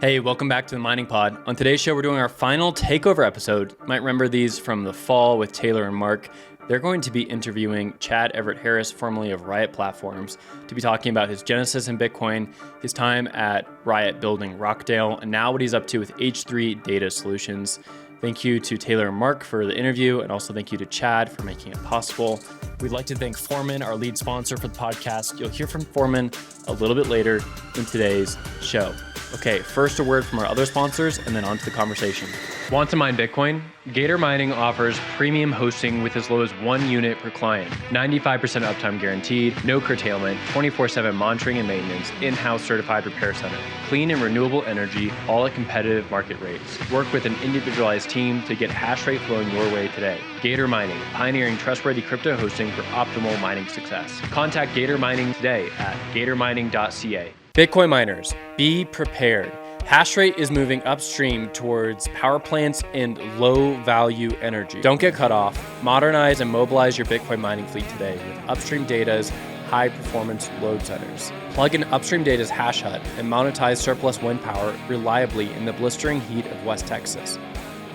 Hey, welcome back to the Mining Pod. On today's show, we're doing our final takeover episode. You might remember these from the fall with Taylor and Marc. They're going to be interviewing Chad Everett Harris, formerly of Riot Platforms, to be talking about his genesis in Bitcoin, his time at Riot building Rockdale, and now what he's up to with H3 Data Solutions. Thank you to Taylor and Marc for the interview, and also thank you to Chad for making it possible. We'd like to thank Foreman, our lead sponsor for the podcast. You'll hear from Foreman a little bit later in today's show. Okay, first a word from our other sponsors, and then on to the conversation. Want to mine Bitcoin? Gator Mining offers premium hosting with as low as 1 unit per client, 95% uptime guaranteed, no curtailment, 24/7 monitoring and maintenance, in-house certified repair center, clean and renewable energy, all at competitive market rates. Work with an individualized team to get hash rate flowing your way today. Gator Mining, pioneering trustworthy crypto hosting for optimal mining success. Contact Gator Mining today at gatormining.ca. Bitcoin miners, be prepared. Hashrate is moving upstream towards power plants and low-value energy. Don't get cut off. Modernize and mobilize your Bitcoin mining fleet today with Upstream Data's high-performance load centers. Plug in Upstream Data's hash hut and monetize surplus wind power reliably in the blistering heat of West Texas.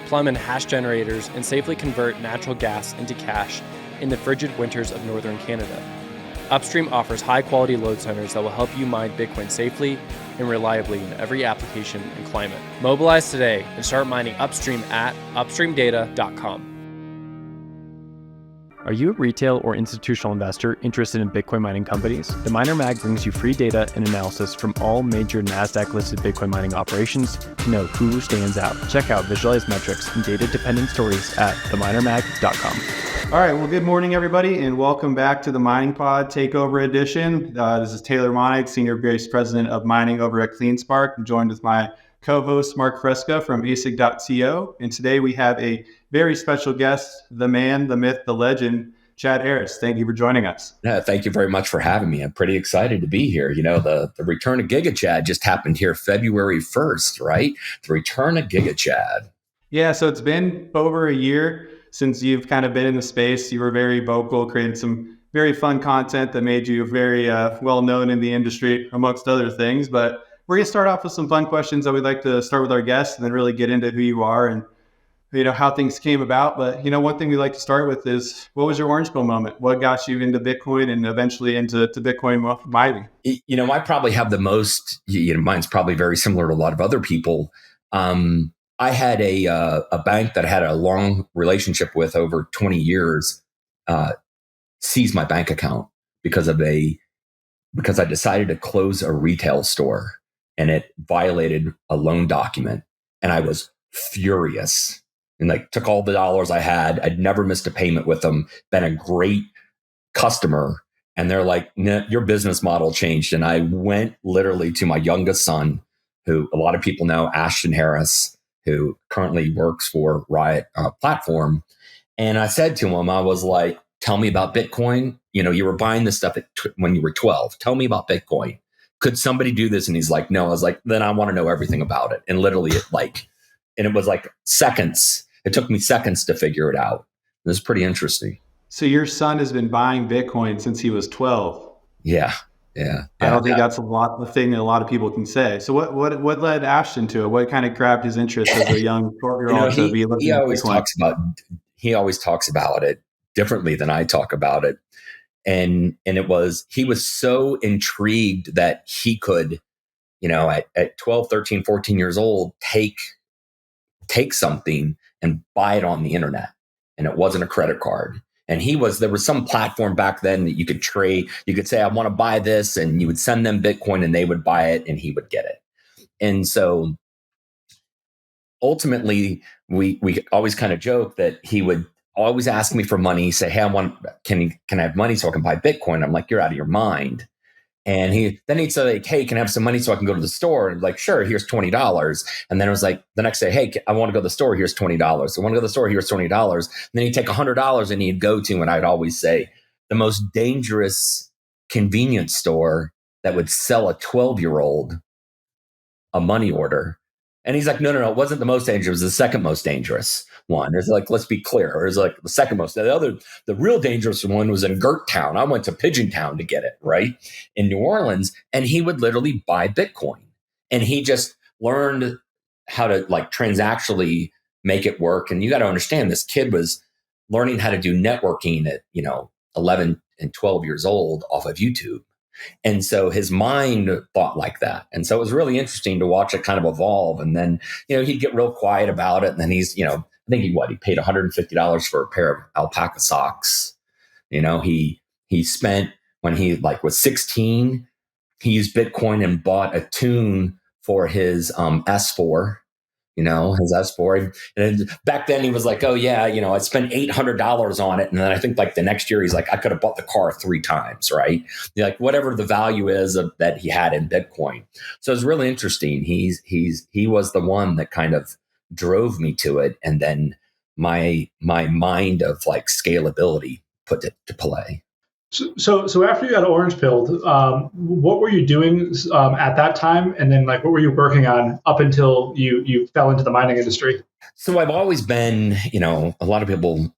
Plumb in hash generators and safely convert natural gas into cash in the frigid winters of northern Canada. Upstream offers high-quality load centers that will help you mine Bitcoin safely and reliably in every application and climate. Mobilize today and start mining upstream at upstreamdata.com. Are you a retail or institutional investor interested in Bitcoin mining companies? The Miner Mag brings you free data and analysis from all major NASDAQ-listed Bitcoin mining operations to know who stands out. Check out visualized metrics and data-dependent stories at theminermag.com. All right, well, good morning, everybody, and welcome back to the Mining Pod Takeover Edition. This is Taylor Monnig, Senior Vice President of Mining over at Cleanspark. I'm joined with my co-host, Marc from asig.co, and today we have a very special guest, the man, the myth, the legend, Chad Harris. Thank you for joining us. Yeah, thank you very much for having me. I'm pretty excited to be here. You know, the return of GigaChad just happened here February 1st, right? The return of GigaChad. Yeah, so it's been over a year since you've kind of been in the space. You were very vocal, created some very fun content that made you very well known in the industry, amongst other things. But we're going to start off with some fun questions that we'd like to start with our guests and then really get into who you are and how things came about. But one thing we like to start with is, what was your orange pill moment? What got you into Bitcoin and eventually into Bitcoin mining? I probably have the most. Mine's probably very similar to a lot of other people. I had a bank that I had a long relationship with over 20 years seize my bank account because I decided to close a retail store, and it violated a loan document, and I was furious. And took all the dollars I had. I'd never missed a payment with them. Been a great customer. And they're like, nah, your business model changed. And I went literally to my youngest son, who a lot of people know, Ashton Harris, who currently works for Riot platform. And I said to him, I was like, tell me about Bitcoin. You were buying this stuff when you were 12. Tell me about Bitcoin. Could somebody do this? And he's like, no. I was like, then I want to know everything about it. And literally it was like seconds. It took me seconds to figure it out. It was pretty interesting. So your son has been buying Bitcoin since he was 12. Yeah. I don't think that's a thing that a lot of people can say. So what led Ashton to it? What kind of grabbed his interest as a young 12-year-old to be looking at Bitcoin? He always talks about it differently than I talk about it. And he was so intrigued that he could, at 12, 13, 14 years old, take something and buy it on the internet. And it wasn't a credit card. And there was some platform back then that you could trade. You could say, I want to buy this, and you would send them Bitcoin and they would buy it and he would get it. And so ultimately we always kind of joke that he would always ask me for money, say, hey, can I have money so I can buy Bitcoin? I'm like, you're out of your mind. And he'd say, hey, can I have some money so I can go to the store? And like, sure, here's $20. And then it was like the next day, hey, I want to go to the store. Here's $20. I want to go to the store. Here's $20. And then he'd take $100 and he'd go to, and I'd always say, the most dangerous convenience store that would sell a 12-year-old a money order. And he's like, no, it wasn't the most dangerous. It was the second most dangerous one. It's like, let's be clear. It was like the second most. The real dangerous one was in Gert Town. I went to Pigeon Town to get it, right? In New Orleans. And he would literally buy Bitcoin. And he just learned how to like transactionally make it work. And you got to understand, this kid was learning how to do networking at, 11 and 12 years old off of YouTube. And so his mind thought like that. And so it was really interesting to watch it kind of evolve. And then, he'd get real quiet about it. And then he's, I think he paid $150 for a pair of alpaca socks. He spent, when he was 16, he used Bitcoin and bought a tune for his S4, his S4. And back then he was like, oh yeah, I spent $800 on it. And then I think like the next year he's like, I could have bought the car 3 times, right? Like whatever the value is that he had in Bitcoin. So it's really interesting. He was the one that kind of drove me to it. And then my mind of like scalability put it to play. So after you got orange pilled, what were you doing at that time, and then what were you working on up until you fell into the mining industry? So I've always been, a lot of people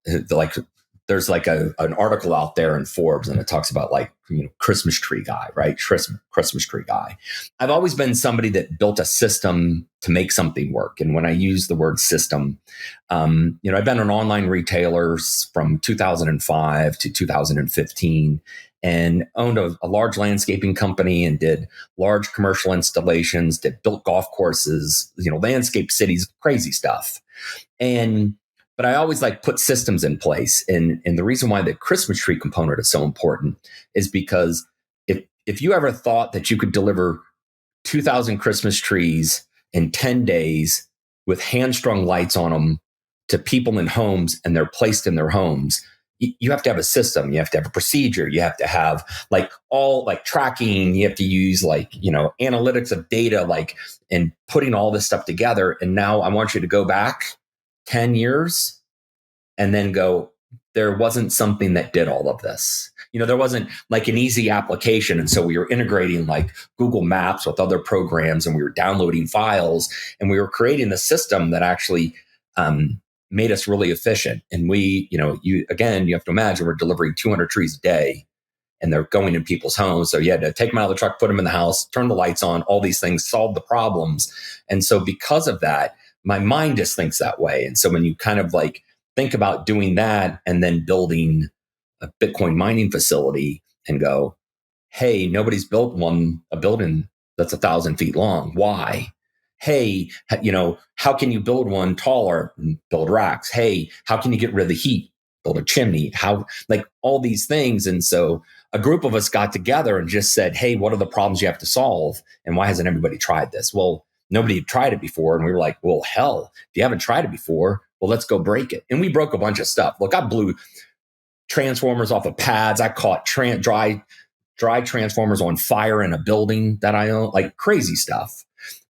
there's an article out there in Forbes, and it talks about Christmas tree guy, right? Christmas tree guy. I've always been somebody that built a system to make something work. And when I use the word system, I've been an online retailer from 2005 to 2015 and owned a large landscaping company and did large commercial installations, built golf courses, landscape cities, crazy stuff. But I always put systems in place. And the reason why the Christmas tree component is so important is because if you ever thought that you could deliver 2,000 Christmas trees in 10 days with hand-strung lights on them to people in homes, and they're placed in their homes, you have to have a system. You have to have a procedure. You have to have all tracking. You have to use analytics of data, and putting all this stuff together. And now I want you to go back 10 years and then go, there wasn't something that did all of this. There wasn't an easy application. And so we were integrating Google Maps with other programs, and we were downloading files, and we were creating a system that actually made us really efficient. And we, you have to imagine we're delivering 200 trees a day, and they're going in people's homes. So you had to take them out of the truck, put them in the house, turn the lights on, all these things, solve the problems. And so because of that, my mind just thinks that way. And so when you kind of think about doing that and then building a Bitcoin mining facility and go, hey, nobody's built a building that's 1,000 feet long. Why? Hey, how can you build one taller and build racks? Hey, how can you get rid of the heat? Build a chimney. How, all these things. And so a group of us got together and just said, hey, what are the problems you have to solve? And why hasn't everybody tried this? Well, nobody had tried it before. And we were like, well, hell, if you haven't tried it before, well, let's go break it. And we broke a bunch of stuff. Look, I blew transformers off of pads. I caught dry transformers on fire in a building that I own, crazy stuff.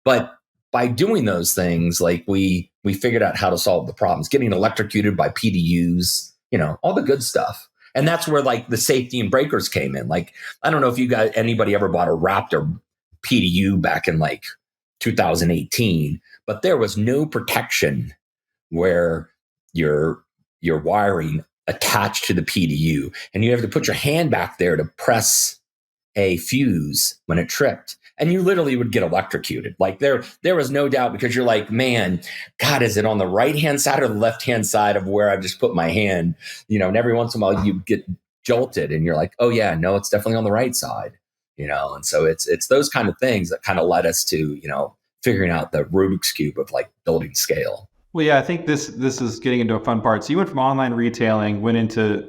But by doing those things, we figured out how to solve the problems, getting electrocuted by PDUs, all the good stuff. And that's where the safety and breakers came in. I don't know if anybody ever bought a Raptor PDU back in 2018, but there was no protection where your wiring attached to the PDU, and you have to put your hand back there to press a fuse when it tripped, and you literally would get electrocuted. There was no doubt, because you're like, man, God, is it on the right hand side or the left hand side of where I just put my hand? And every once in a while you get jolted, and you're like, oh yeah, no, it's definitely on the right side. And so it's those kind of things that kind of led us to figuring out the Rubik's Cube of building scale. Well, yeah, I think this is getting into a fun part. So you went from online retailing, went into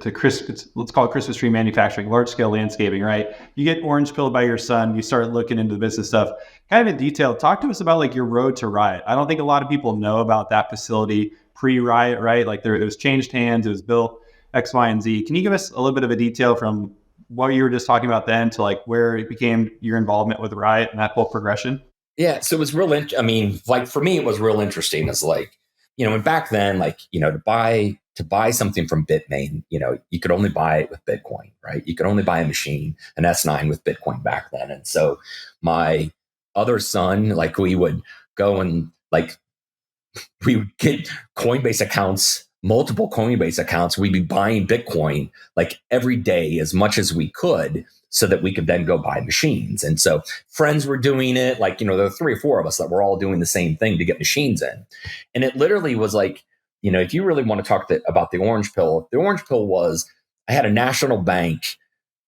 let's call it Christmas tree manufacturing, large scale landscaping, right? You get orange pilled by your son. You start looking into the business stuff. Kind of in detail, talk to us about your road to Riot. I don't think a lot of people know about that facility pre-Riot, right? It was changed hands, it was built X, Y, and Z. Can you give us a little bit of a detail from what you were just talking about then to where it became your involvement with Riot and that whole progression? Yeah, so it was real. For me, it was real interesting. It's and back then, to buy something from Bitmain, you could only buy it with Bitcoin, right? You could only buy a machine, an S9 with Bitcoin back then. And so my other son, we would go and we would get Coinbase accounts, multiple Coinbase accounts. We'd be buying Bitcoin every day as much as we could, so that we could then go buy machines. And so friends were doing it. Like, there were 3 or 4 of us that were all doing the same thing to get machines in. And it literally was like, if you really want to talk about the orange pill was, I had a national bank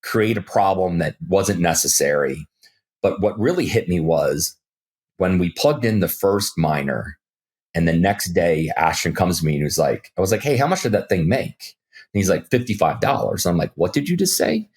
create a problem that wasn't necessary. But what really hit me was when we plugged in the first miner, and the next day Ashton comes to me and I was like, hey, how much did that thing make? And he's like, $55. And I'm like, what did you just say?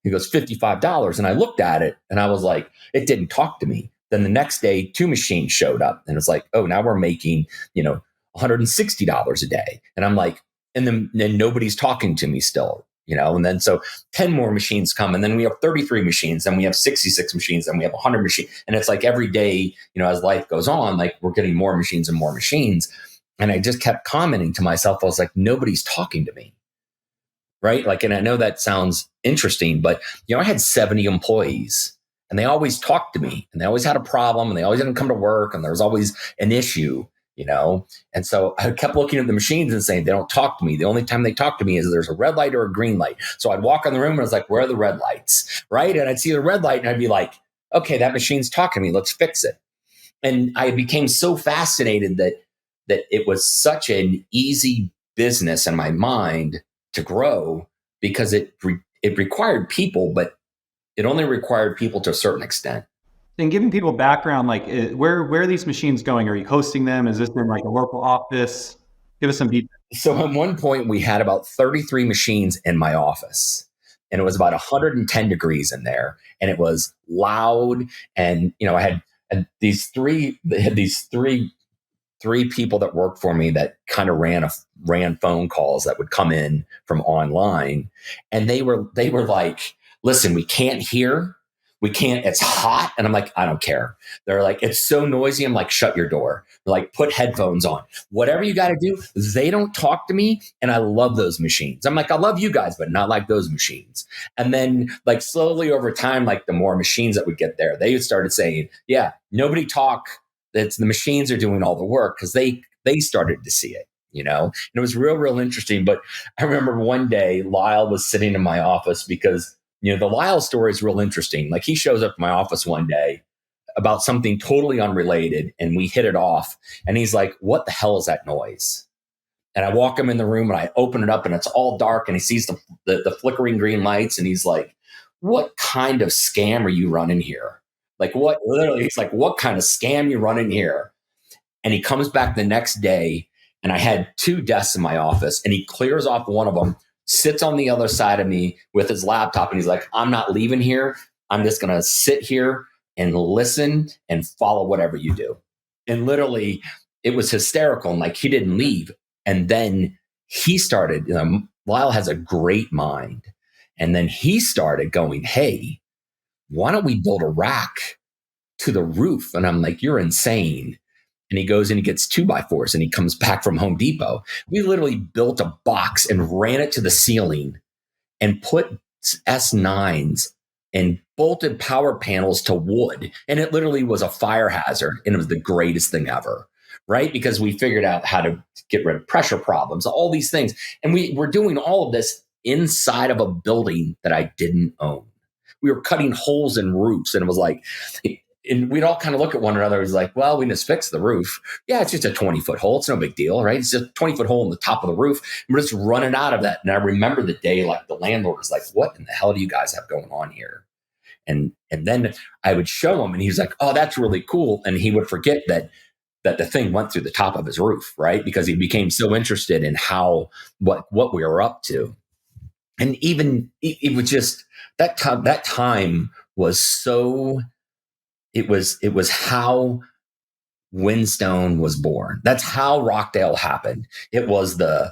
He goes, $55. And I looked at it and I was like, it didn't talk to me. Then the next day, 2 machines showed up and it's like, oh, now we're making, $160 a day. And I'm like, and then nobody's talking to me still, and then so 10 more machines come, and then we have 33 machines, then we have 66 machines, then we have 100 machines. And it's like every day, as life goes on, like we're getting more machines and more machines. And I just kept commenting to myself, I was like, nobody's talking to me. Right. Like, and I know that sounds interesting, but, I had 70 employees and they always talked to me and they always had a problem and they always didn't come to work and there was always an issue, And so I kept looking at the machines and saying, they don't talk to me. The only time they talk to me is there's a red light or a green light. So I'd walk in the room and I was like, where are the red lights? Right. And I'd see the red light and I'd be like, okay, that machine's talking to me. Let's fix it. And I became so fascinated that it was such an easy business in my mind to grow because it required people, but it only required people to a certain extent. And giving people background, like where are these machines going? Are you hosting them? Is this in like a local office? Give us some details. So at one point we had about 33 machines in my office and it was about 110 degrees in there and it was loud. And, I had these three people that worked for me that kind of ran phone calls that would come in from online. And they were like, listen, we can't hear. We can't, it's hot. And I'm like, I don't care. They're like, it's so noisy. I'm like, shut your door. They're like, put headphones on. Whatever you got to do. They don't talk to me. And I love those machines. I'm like, I love you guys, but not like those machines. And then like slowly over time, like the more machines that would get there, they started saying, yeah, nobody talk. It's the machines are doing all the work because they started to see it, and it was real interesting. But I remember one day Lyle was sitting in my office because, the Lyle story is real interesting. Like he shows up in my office one day about something totally unrelated and we hit it off. And he's like, what the hell is that noise? And I walk him in the room and I open it up and it's all dark and he sees the flickering green lights. And he's like, what kind of scam are you running here? Like what, literally, he's like, what kind of scam you running here? And he comes back the next day and I had 2 desks in my office and he clears off one of them, sits on the other side of me with his laptop. And he's like, I'm not leaving here. I'm just going to sit here and listen and follow whatever you do. And literally it was hysterical. And like, he didn't leave. And then he started, Lyle has a great mind. And then he started going, hey, why don't we build a rack to the roof? And I'm like, you're insane. And he goes and he gets 2x4s and he comes back from Home Depot. We literally built a box and ran it to the ceiling and put S9s and bolted power panels to wood. And it literally was a fire hazard. And it was the greatest thing ever, right? Because we figured out how to get rid of pressure problems, all these things. And we were doing all of this inside of a building that I didn't own. We were cutting holes in roofs and it was like, and we'd all kind of look at one another. It was like, well, we just fixed the roof. Yeah, it's just a 20-foot hole. It's no big deal, right? It's just a 20-foot hole in the top of the roof. And we're just running out of that. And I remember the day, like the landlord was like, what in the hell do you guys have going on here? And then I would show him and he's like, oh, that's really cool. And he would forget that the thing went through the top of his roof, right? Because he became so interested in what we were up to. And even it was just that time was so. It was how Windstone was born. That's how Rockdale happened. It was the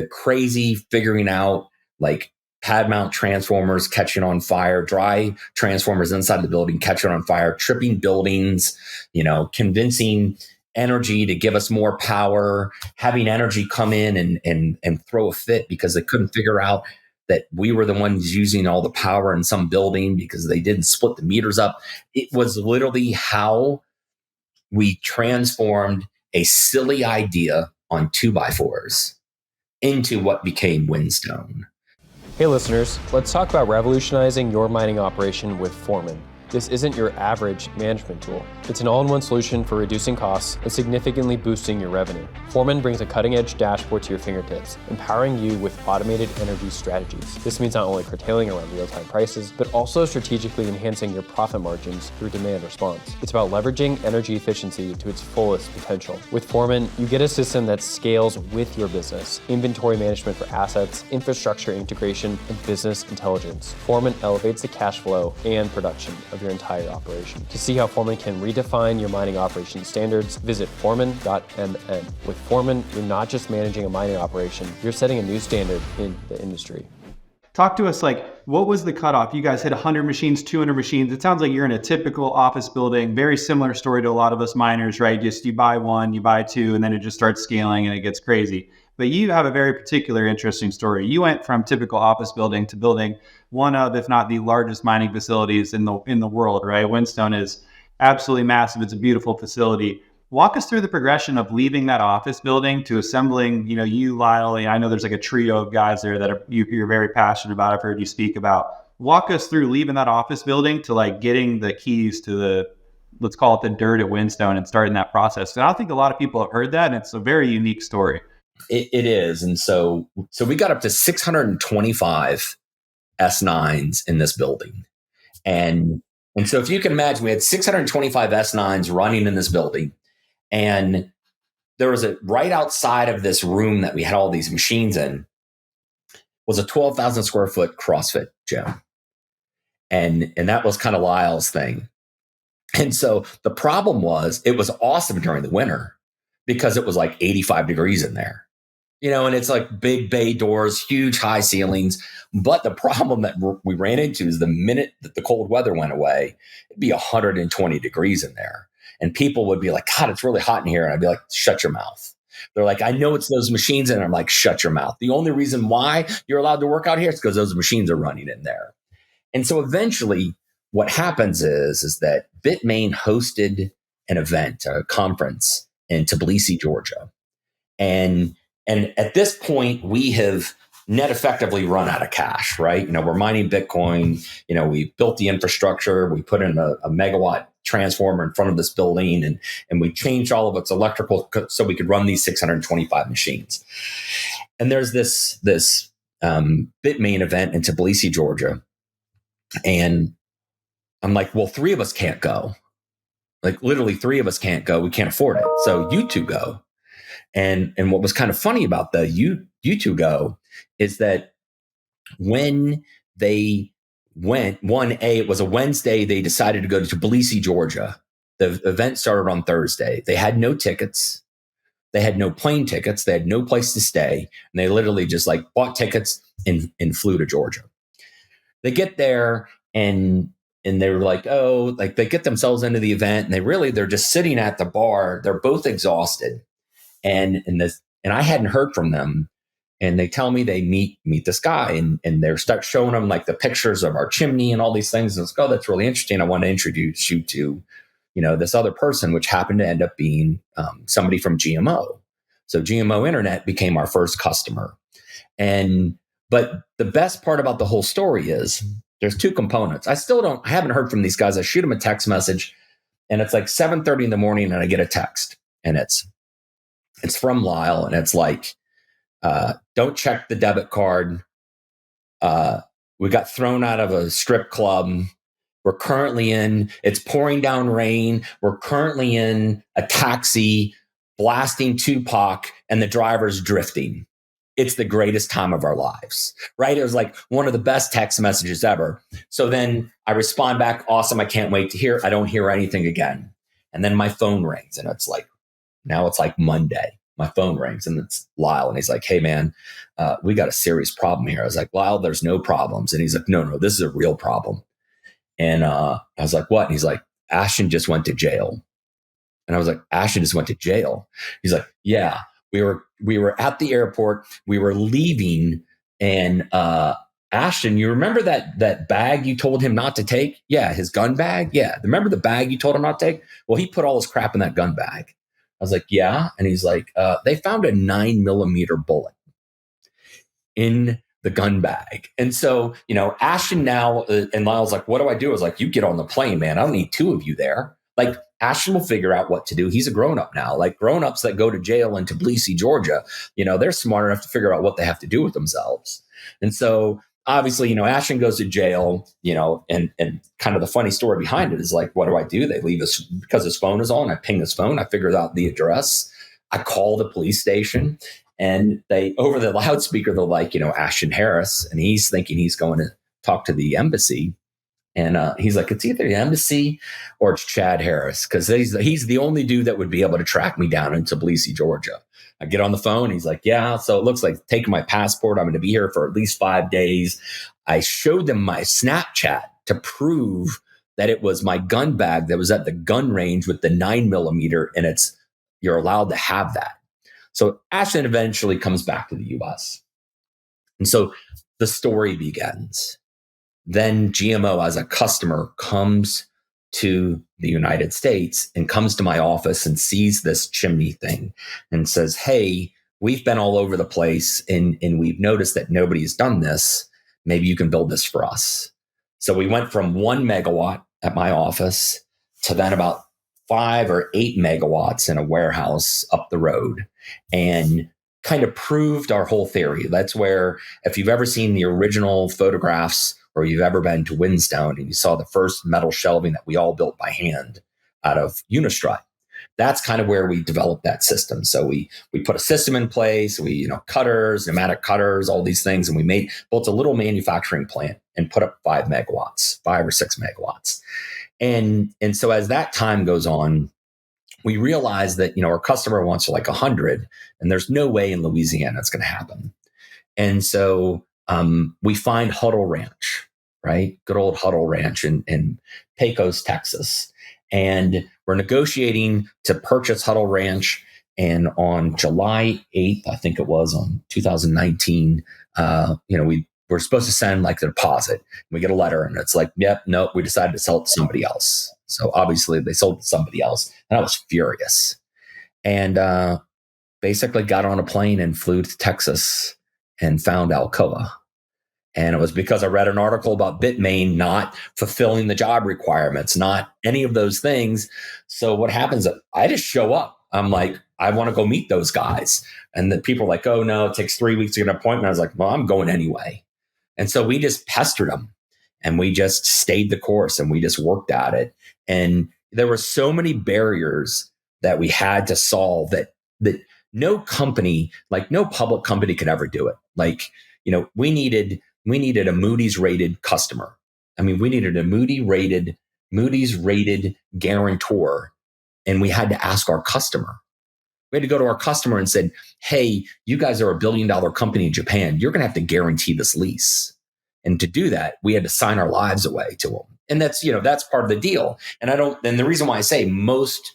crazy figuring out like pad mount transformers catching on fire, dry transformers inside the building catching on fire, tripping buildings, convincing energy to give us more power, having energy come in and throw a fit because they couldn't figure out that we were the ones using all the power in some building because they didn't split the meters up. It was literally how we transformed a silly idea on 2x4s into what became Windstone. Hey listeners, let's talk about revolutionizing your mining operation with Foreman. This isn't your average management tool. It's an all-in-one solution for reducing costs and significantly boosting your revenue. Foreman brings a cutting-edge dashboard to your fingertips, empowering you with automated energy strategies. This means not only curtailing around real-time prices, but also strategically enhancing your profit margins through demand response. It's about leveraging energy efficiency to its fullest potential. With Foreman, you get a system that scales with your business, inventory management for assets, infrastructure integration, and business intelligence. Foreman elevates the cash flow and production of your entire operation. To see how Foreman can redefine your mining operation standards, visit foreman.mn. With Foreman, you're not just managing a mining operation, you're setting a new standard in the industry. Talk to us, like, what was the cutoff? You guys hit 100 machines, 200 machines. It sounds like you're in a typical office building, very similar story to a lot of us miners, right? Just you buy one, you buy two, and then it just starts scaling and it gets crazy. But you have a very particular interesting story. You went from typical office building to building one of, if not the largest mining facilities in the world, right? Windstone is absolutely massive. It's a beautiful facility. Walk us through the progression of leaving that office building to assembling, you, Lyle. I know there's like a trio of guys there that you're very passionate about. I've heard you speak about. Walk us through leaving that office building to like getting the keys to the, let's call it the dirt at Windstone, and starting that process. And I don't think a lot of people have heard that, and it's a very unique story. It is. And so we got up to 625 S9s in this building. And so if you can imagine, we had 625 S9s running in this building. And there was right outside of this room that we had all these machines in was a 12,000 square foot CrossFit gym. And that was kind of Lyle's thing. And so the problem was it was awesome during the winter because it was like 85 degrees in there. And it's like big bay doors, huge high ceilings. But the problem that we ran into is the minute that the cold weather went away, it'd be 120 degrees in there. And people would be like, God, it's really hot in here. And I'd be like, shut your mouth. They're like, I know it's those machines. And I'm like, shut your mouth. The only reason why you're allowed to work out here is because those machines are running in there. And so eventually what happens is that Bitmain hosted an event, a conference in Tbilisi, Georgia. And at this point, we have net effectively run out of cash, right? We're mining Bitcoin. We built the infrastructure. We put in a megawatt transformer in front of this building, and we changed all of its electrical so we could run these 625 machines. And there's this Bitmain event in Tbilisi, Georgia. And I'm like, well, 3 of us can't go. Like literally 3 of us can't go. We can't afford it. So you two go. And what was kind of funny about the you two go is that when they went, it was a Wednesday, they decided to go to Tbilisi, Georgia. The event started on Thursday. They had no tickets. They had no plane tickets. They had no place to stay. And they literally just like bought tickets and flew to Georgia. They get there and they were like, oh, like they get themselves into the event and they're just sitting at the bar. They're both exhausted. And I hadn't heard from them. And they tell me they meet this guy and they start showing them like the pictures of our chimney and all these things. And it's like, oh, that's really interesting. I want to introduce you to, this other person, which happened to end up being somebody from GMO. So GMO Internet became our first customer. But the best part about the whole story is there's 2 components. I haven't heard from these guys. I shoot them a text message and it's like 7:30 in the morning and I get a text and it's from Lyle and it's like, don't check the debit card. We got thrown out of a strip club. We're currently it's pouring down rain. We're currently in a taxi blasting Tupac and the driver's drifting. It's the greatest time of our lives, right? It was like one of the best text messages ever. So then I respond back, awesome. I can't wait to hear. I don't hear anything again. And then my phone rings and it's like, now it's like Monday. My phone rings and it's Lyle. And he's like, hey man, we got a serious problem here. I was like, Lyle, there's no problems. And he's like, no, this is a real problem. And I was like, what? And he's like, Ashton just went to jail. And I was like, Ashton just went to jail. He's like, yeah, we were at the airport. We were leaving. And Ashton, you remember that bag you told him not to take? Yeah, his gun bag. Yeah. Remember the bag you told him not to take? Well, he put all his crap in that gun bag. I was like, yeah. And he's like, they found a 9mm bullet in the gun bag. And so, Ashton now, and Lyle's like, what do I do? I was like, you get on the plane, man. I don't need two of you there. Like, Ashton will figure out what to do. He's a grown-up now. Like, grown-ups that go to jail in Tbilisi, Georgia, they're smart enough to figure out what they have to do with themselves. And so, obviously, Ashton goes to jail, and kind of the funny story behind it is like, what do I do? They leave us because his phone is on. I ping his phone. I figure out the address. I call the police station. And they, over the loudspeaker, they're like, Ashton Harris. And he's thinking he's going to talk to the embassy. And he's like, it's either the embassy or it's Chad Harris, because he's the only dude that would be able to track me down in Tbilisi, Georgia. I get on the phone. He's like, yeah. So it looks like taking my passport. I'm going to be here for at least 5 days. I showed them my Snapchat to prove that it was my gun bag that was at the gun range with the 9mm. And you're allowed to have that. So Ashton eventually comes back to the US. And so the story begins. Then GMO as a customer comes to the United States and comes to my office and sees this chimney thing and says, hey, we've been all over the place and we've noticed that nobody's done this. Maybe you can build this for us. So we went from 1 megawatt at my office to then about 5 or 8 megawatts in a warehouse up the road, and kind of proved our whole theory. That's where, if you've ever seen the original photographs or you've ever been to Windstone and you saw the first metal shelving that we all built by hand out of Unistrut, that's kind of where we developed that system. So we put a system in place, cutters, pneumatic cutters, all these things, and we built a little manufacturing plant and put up 5 or 6 megawatts. And so as that time goes on, we realize that, our customer wants like 100, and there's no way in Louisiana it's going to happen. And so we find Huddle Ranch, right? Good old Huddle Ranch in Pecos, Texas. And we're negotiating to purchase Huddle Ranch. And on July 8th, I think it was, on 2019, we're supposed to send like the deposit. We get a letter and it's like, yep, nope, we decided to sell it to somebody else. So obviously they sold it to somebody else. And I was furious. And basically got on a plane and flew to Texas and found Alcoa. And it was because I read an article about Bitmain not fulfilling the job requirements, not any of those things. So what happens, I just show up. I'm like, I want to go meet those guys. And the people are like, oh no, it takes 3 weeks to get an appointment. I was like, well, I'm going anyway. And so we just pestered them and we just stayed the course and we just worked at it. And there were so many barriers that we had to solve that no company, like no public company, could ever do it. Like, we needed a Moody's rated customer. I mean, we needed a Moody's rated guarantor. And we had to ask our customer. We had to go to our customer and said, hey, you guys are $1 billion company in Japan. You're going to have to guarantee this lease. And to do that, we had to sign our lives away to them. And that's part of the deal. And the reason why I say most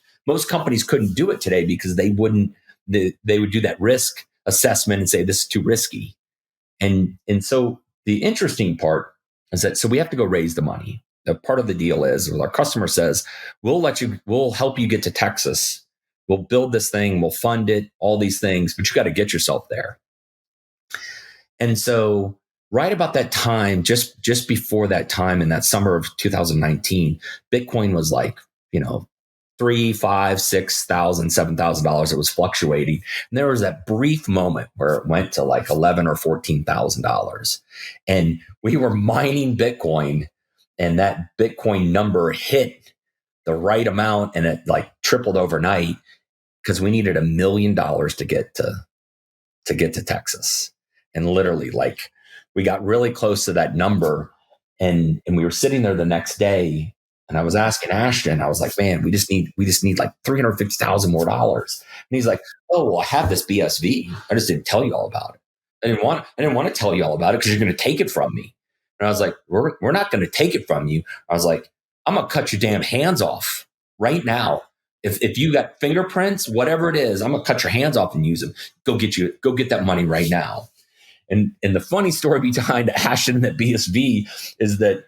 companies couldn't do it today, because they would do that risk assessment and say, this is too risky. And so the interesting part is that, so we have to go raise the money. The part of the deal is, our customer says, we'll help you get to Texas. We'll build this thing, we'll fund it, all these things, but you got to get yourself there. And so right about that time, just before that time, in that summer of 2019, Bitcoin was like, $3,000, $5,000, $6,000, $7,000. It was fluctuating. And there was that brief moment where it went to like $11,000 or $14,000. And we were mining Bitcoin, and that Bitcoin number hit the right amount, and it like tripled overnight, because we needed $1 million to get to Texas. And literally, like, we got really close to that number, and we were sitting there the next day, and I was asking Ashton, I was like, man, we just need like $350,000 more dollars. And he's like, oh, well, I have this BSV. I just didn't tell you all about it. I didn't want to tell you all about it because you're going to take it from me. And I was like, we're not going to take it from you. I was like, I'm going to cut your damn hands off right now. If you got fingerprints, whatever it is, I'm going to cut your hands off and use them. Go get that money right now. And the funny story behind Ashton and the BSV is that,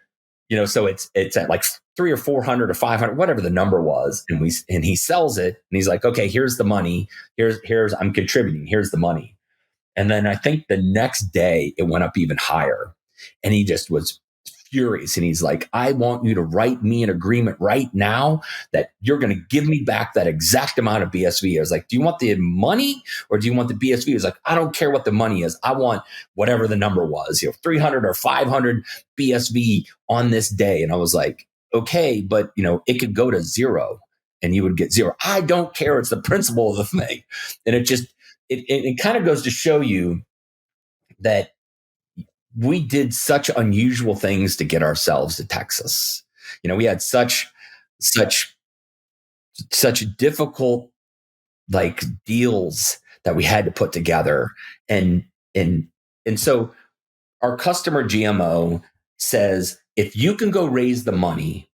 so it's at like 300 or 400 or 500, whatever the number was. And he sells it, and he's like, okay, here's the money. Here's I'm contributing. Here's the money. And then I think the next day it went up even higher. And he just was furious. And he's like, I want you to write me an agreement right now that you're going to give me back that exact amount of BSV. I was like, do you want the money or do you want the BSV? He was like, I don't care what the money is. I want whatever the number was, 300 or 500 BSV on this day. And I was like, okay, but it could go to zero and you would get zero. I don't care. It's the principle of the thing. And it kind of goes to show you that we did such unusual things to get ourselves to Texas. We had such difficult deals that we had to put together. And so our customer GMO says, if you can go raise the money,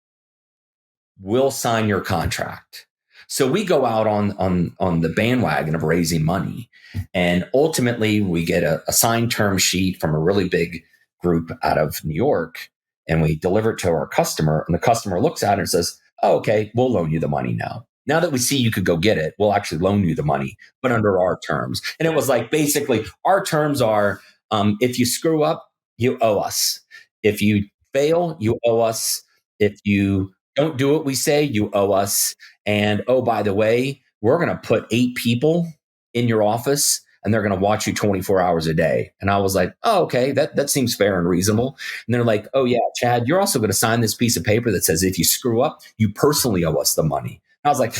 we'll sign your contract. So we go out on the bandwagon of raising money. And ultimately, we get a signed term sheet from a really big group out of New York, and we deliver it to our customer. And the customer looks at it and says, oh, okay, we'll loan you the money now. Now that we see you could go get it, we'll actually loan you the money, but under our terms. And it was like, basically, our terms are, if you screw up, you owe us. If you fail, you owe us. If you don't do what we say, you owe us. And oh, by the way, we're going to put 8 people in your office and they're going to watch you 24 hours a day. And I was like, oh, okay, that seems fair and reasonable. And they're like, oh yeah, Chad, you're also going to sign this piece of paper that says if you screw up, you personally owe us the money. And I was like,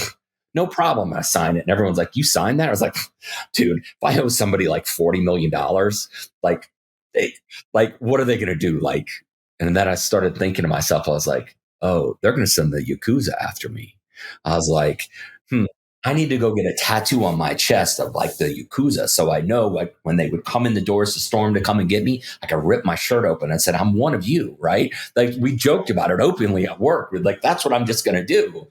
no problem. I signed it. And everyone's like, you signed that? I was like, dude, if I owe somebody like $40 million, what are they going to do? And then I started thinking to myself, I was like, oh, they're going to send the Yakuza after me. I was like, I need to go get a tattoo on my chest of the Yakuza. So I know when they would come in the doors to storm to come and get me, I could rip my shirt open and said, I'm one of you, right? We joked about it openly at work. We're like, that's what I'm just going to do.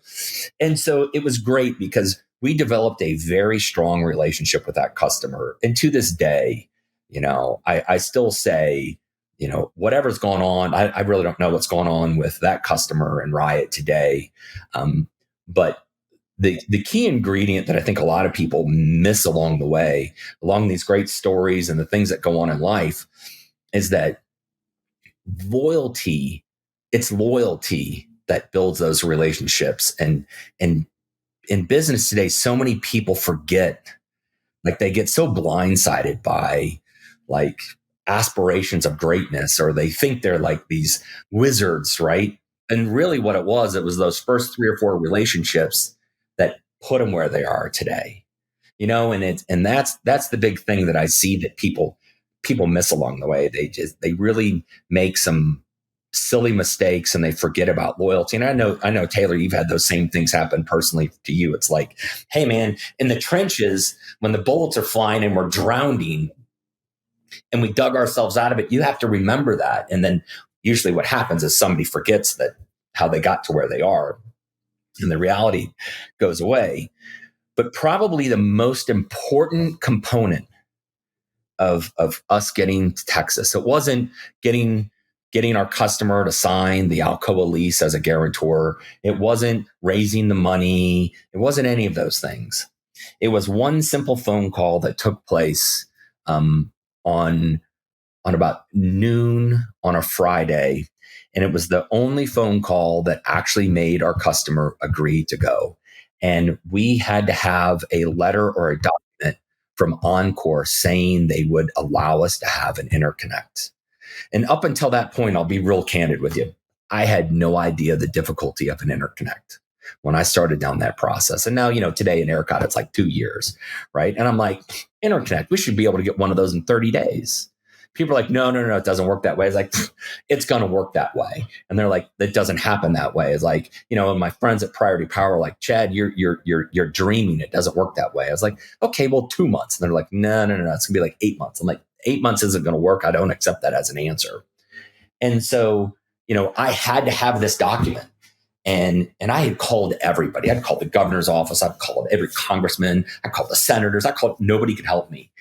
And so it was great because we developed a very strong relationship with that customer. And to this day, I still say, whatever's going on, I really don't know what's going on with that customer and Riot today. But the key ingredient that I think a lot of people miss along the way, along these great stories and the things that go on in life, is that it's loyalty that builds those relationships. And in business today, so many people forget, they get so blindsided by aspirations of greatness, or they think they're these wizards, right? And really what it was those first 3 or 4 relationships that put them where they are today, and that's the big thing that I see that people miss along the way. They really make some silly mistakes and they forget about loyalty. And I know Taylor, you've had those same things happen personally to you. It's like, hey man, in the trenches, when the bullets are flying and we're drowning and we dug ourselves out of it, you have to remember that. And then usually what happens is somebody forgets that how they got to where they are, and the reality goes away. But probably the most important component of us getting to Texas, it wasn't getting our customer to sign the Alcoa lease as a guarantor. It wasn't raising the money. It wasn't any of those things. It was one simple phone call that took place on about noon on a Friday. And it was the only phone call that actually made our customer agree to go. And we had to have a letter or a document from Encore saying they would allow us to have an interconnect. And up until that point, I'll be real candid with you, I had no idea the difficulty of an interconnect when I started down that process. And now, today in ERCOT, it's 2 years, right? And I'm like, interconnect, we should be able to get one of those in 30 days. People are like, no, it doesn't work that way. It's like, it's going to work that way. And they're like, that doesn't happen that way. It's like, and my friends at Priority Power are like, Chad, you're dreaming. It doesn't work that way. I was like, okay, well, 2 months. And they're like, no, it's going to be 8 months. I'm like, 8 months isn't going to work. I don't accept that as an answer. And so, I had to have this document. And I had called everybody. I'd called the governor's office. I'd called every congressman. I called the senators. Nobody could help me.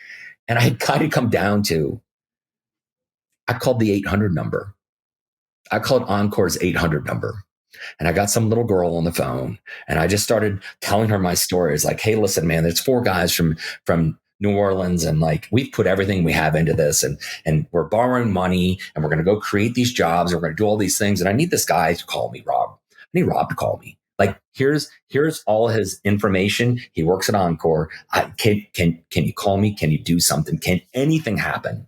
And I had kind of come down to, I called the 800 number. I called Encore's 800 number. And I got some little girl on the phone. And I just started telling her my story. It's like, hey, listen, man, there's 4 guys from New Orleans, and like we've put everything we have into this, and we're borrowing money, and we're going to go create these jobs, and we're going to do all these things, and I need this guy to call me, Rob. I need Rob to call me. Like here's all his information. He works at Encore. Can you call me? Can you do something? Can anything happen?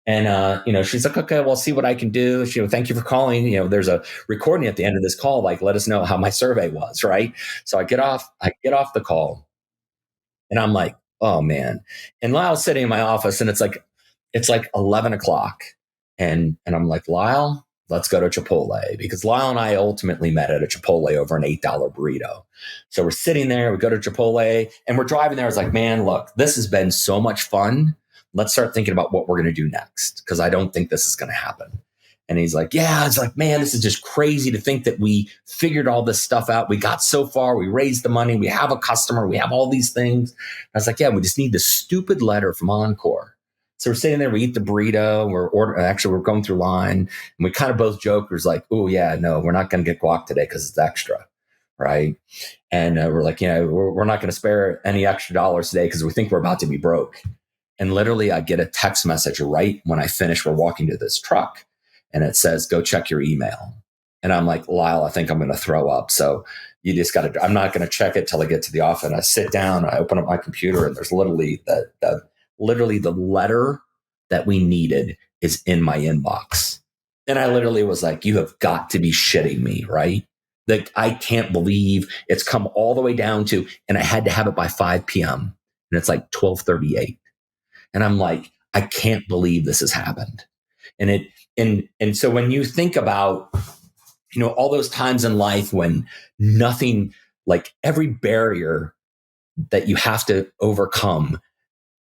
And, she's like, okay, well, see what I can do. She, thank you for calling. There's a recording at the end of this call. Like, let us know how my survey was. Right. So I get off the call and I'm like, oh man. And Lyle's sitting in my office and it's like 11 o'clock. And I'm like, Lyle, let's go to Chipotle, because Lyle and I ultimately met at a Chipotle over an $8 burrito. So we're sitting there, we go to Chipotle and we're driving there. It's like, man, look, this has been so much fun. Let's start thinking about what we're going to do next, because I don't think this is going to happen. And he's like, yeah, it's like, man, this is just crazy to think that we figured all this stuff out. We got so far. We raised the money. We have a customer. We have all these things. I was like, yeah, we just need this stupid letter from Encore. So we're sitting there, we eat the burrito. We're going through line, and we kind of both joke. We're like, oh yeah, no, we're not going to get guac today because it's extra. Right. And we're like, we're not going to spare any extra dollars today because we think we're about to be broke. And literally I get a text message right when I finish. We're walking to this truck and it says, go check your email. And I'm like, Lyle, I think I'm going to throw up. So you just got to, I'm not going to check it till I get to the office. And I sit down, I open up my computer, and there's literally the letter that we needed is in my inbox. And I literally was like, you have got to be shitting me, right? Like, I can't believe it's come all the way down to, and I had to have it by 5 p.m. and it's like 12:38. And I'm like, I can't believe this has happened. And so when you think about, all those times in life when nothing, like every barrier that you have to overcome,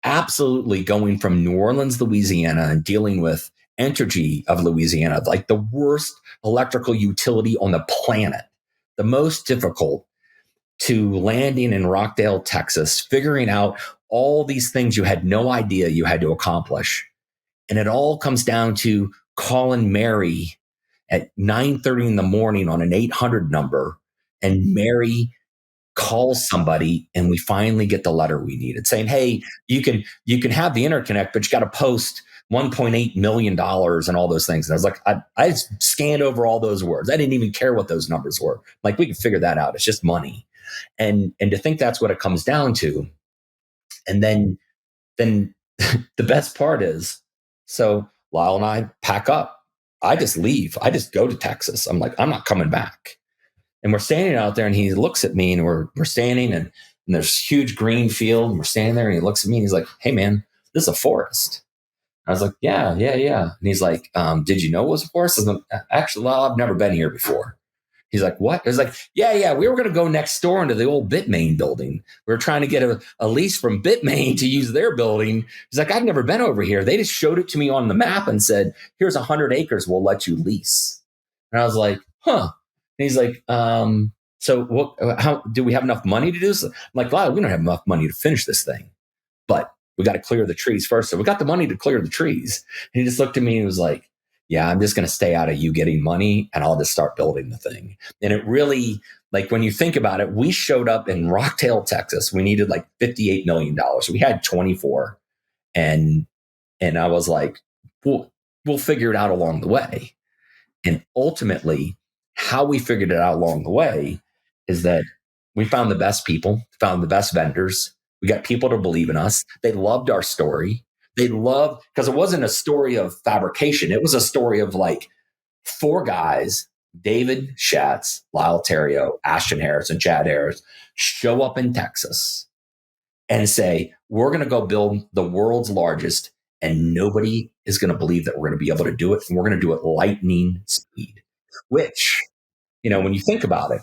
absolutely going from New Orleans, Louisiana, and dealing with Entergy of Louisiana, like the worst electrical utility on the planet, the most difficult, to landing in Rockdale, Texas, figuring out all these things you had no idea you had to accomplish. And it all comes down to calling Mary at 9:30 in the morning on an 800 number. And Mary calls somebody and we finally get the letter we needed saying, hey, you can have the interconnect, but you got to post $1.8 million and all those things. And I was like, I scanned over all those words. I didn't even care what those numbers were. Like, we can figure that out. It's just money. And to think that's what it comes down to. And then the best part is, so Lyle and I pack up. I just leave. I just go to Texas. I'm like, I'm not coming back. And we're standing out there and he looks at me, and we're standing and there's huge green field. And we're standing there and he looks at me and he's like, hey man, this is a forest. I was like, yeah. And he's like, did you know it was a forest? I was like, actually, well, I've never been here before. He's like, what? I was like, yeah. We were going to go next door into the old Bitmain building. We were trying to get a lease from Bitmain to use their building. He's like, I've never been over here. They just showed it to me on the map and said, here's 100 acres. We'll let you lease. And I was like, huh. And he's like, so what, how do we have enough money to do this? I'm like, wow, we don't have enough money to finish this thing, but we got to clear the trees first. So we got the money to clear the trees. And he just looked at me and was like, yeah, I'm just going to stay out of you getting money and I'll just start building the thing. And it really, like, when you think about it, we showed up in Rockdale, Texas. We needed like $58 million. We had 24. And I was like, we'll figure it out along the way. And ultimately, how we figured it out along the way is that we found the best people, found the best vendors. We got people to believe in us. They loved our story. They loved, because it wasn't a story of fabrication. It was a story of like 4 guys, David Schatz, Lyle Terrio, Ashton Harris, and Chad Harris, show up in Texas and say, we're going to go build the world's largest, and nobody is going to believe that we're going to be able to do it. And we're going to do it lightning speed, which, when you think about it,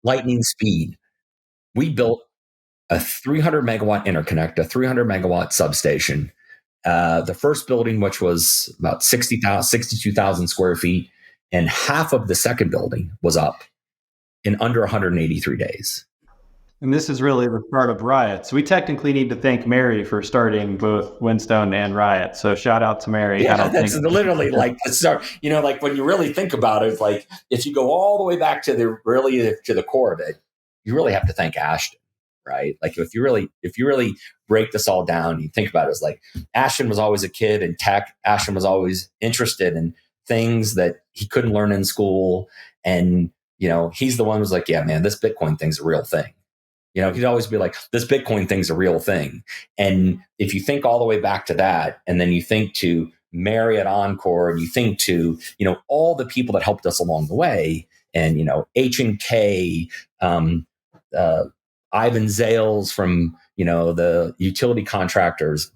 lightning speed, we built a 300 megawatt interconnect, a 300 megawatt substation. The first building, which was about 62,000 square feet, and half of the second building was up in under 183 days. And this is really the start of Riot. So we technically need to thank Mary for starting both Windstone and Riot. So shout out to Mary. Yeah, that's literally like the start. Like when you really think about it, like if you go all the way back to the core of it, you really have to thank Ashton. right? Like if you really break this all down, you think about it as like Ashton was always a kid in tech. Ashton was always interested in things that he couldn't learn in school. And, he's the one who was like, yeah, man, this Bitcoin thing's a real thing. He'd always be like, this Bitcoin thing's a real thing. And if you think all the way back to that, and then you think to Marriott Encore, and you think to, all the people that helped us along the way, and, H&K, Ivan Zales from, the utility contractors,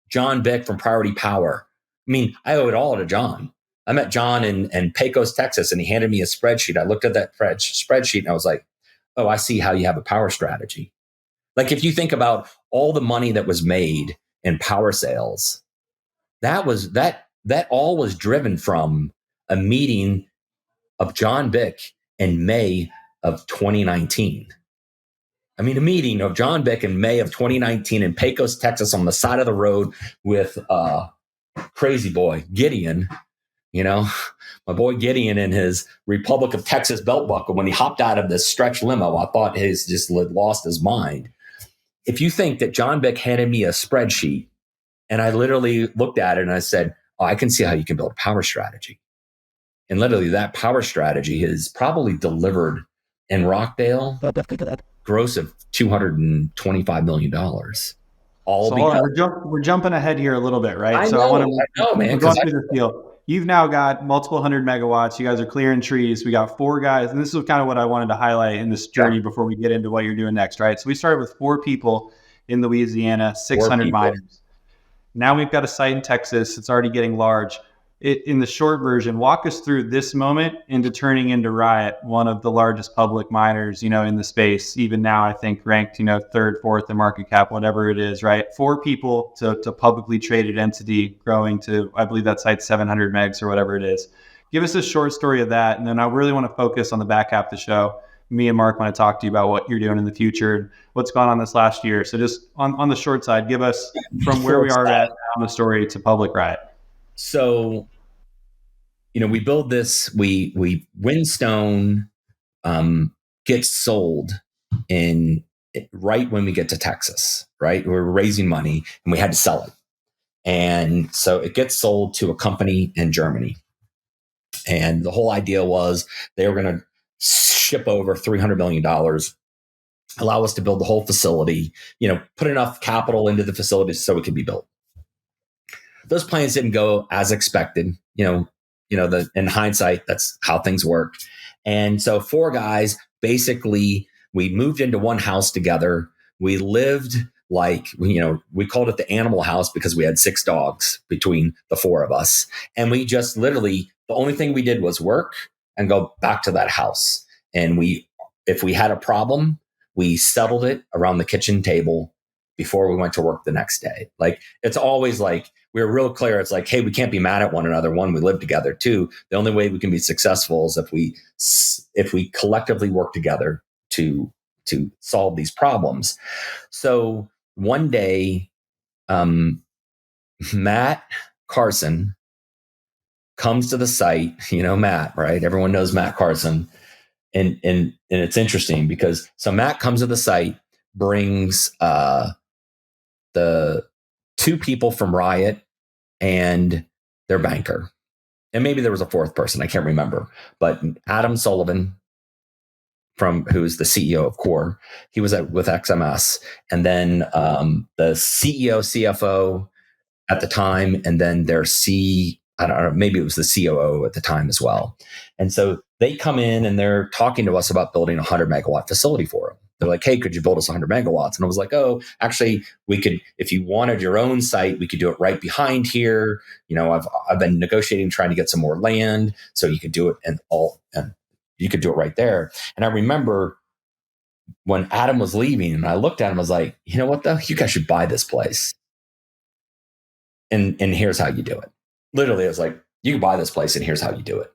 John Bick from Priority Power. I mean, I owe it all to John. I met John in Pecos, Texas, and he handed me a spreadsheet. I looked at that spreadsheet and I was like, oh, I see how you have a power strategy. Like if you think about all the money that was made in power sales, that all was driven from a meeting of John Bick in May of 2019. I mean, a meeting of John Bick in May of 2019 in Pecos, Texas, on the side of the road with crazy boy Gideon. My boy Gideon in his Republic of Texas belt buckle, when he hopped out of this stretch limo, I thought he's just lost his mind. If you think that John Bick handed me a spreadsheet and I literally looked at it and I said, oh, I can see how you can build a power strategy. And literally that power strategy is probably delivered in Rockdale gross of $225 million. All because we're jumping ahead here a little bit, right? I know, man. Go through this deal. You've now got multiple 100 megawatts. You guys are clearing trees. We got 4 guys. And this is kind of what I wanted to highlight in this journey before we get into what you're doing next, right? So we started with 4 people in Louisiana, 600 miners. Now we've got a site in Texas. It's already getting large. In the short version, walk us through this moment into turning into Riot, one of the largest public miners, in the space. Even now, I think ranked, 3rd, 4th in market cap, whatever it is, right? 4 people to publicly traded entity growing to, I believe that site's 700 megs or whatever it is. Give us a short story of that. And then I really want to focus on the back half of the show. Me and Marc want to talk to you about what you're doing in the future, what's gone on this last year. So just on the short side, give us from where we are at on the story to public Riot. So, we build this, we Windstone gets sold right when we get to Texas, right? We're raising money and we had to sell it. And so it gets sold to a company in Germany. And the whole idea was they were going to ship over $300 million, allow us to build the whole facility, put enough capital into the facility so it could be built. Those plans didn't go as expected. In hindsight, that's how things work. And so 4 guys, basically, we moved into one house together. We lived like, we called it the animal house because we had 6 dogs between the 4 of us. And we just literally, the only thing we did was work and go back to that house. And if we had a problem, we settled it around the kitchen table before we went to work the next day. Like, it's always like, we were real clear. It's like, hey, we can't be mad at one another. 1, we live together. 2, the only way we can be successful is if we collectively work together to solve these problems. So one day, Matt Carson comes to the site, Matt, right? Everyone knows Matt Carson. And it's interesting because Matt comes to the site, brings the 2 people from Riot and their banker. And maybe there was a 4th person, I can't remember. But Adam Sullivan, who's the CEO of Core, he was with XMS. And then the CEO, CFO at the time, and then their I don't know, maybe it was the COO at the time as well. And so they come in and they're talking to us about building a 100 megawatt facility for them. They're like, hey, could you build us 100 megawatts? And I was like, oh, actually, we could, if you wanted your own site, we could do it right behind here. I've been negotiating, trying to get some more land so you could do it and you could do it right there. And I remember when Adam was leaving and I looked at him, I was like, you know what though? You guys should buy this place. And here's how you do it. Literally, I was like, you can buy this place and here's how you do it.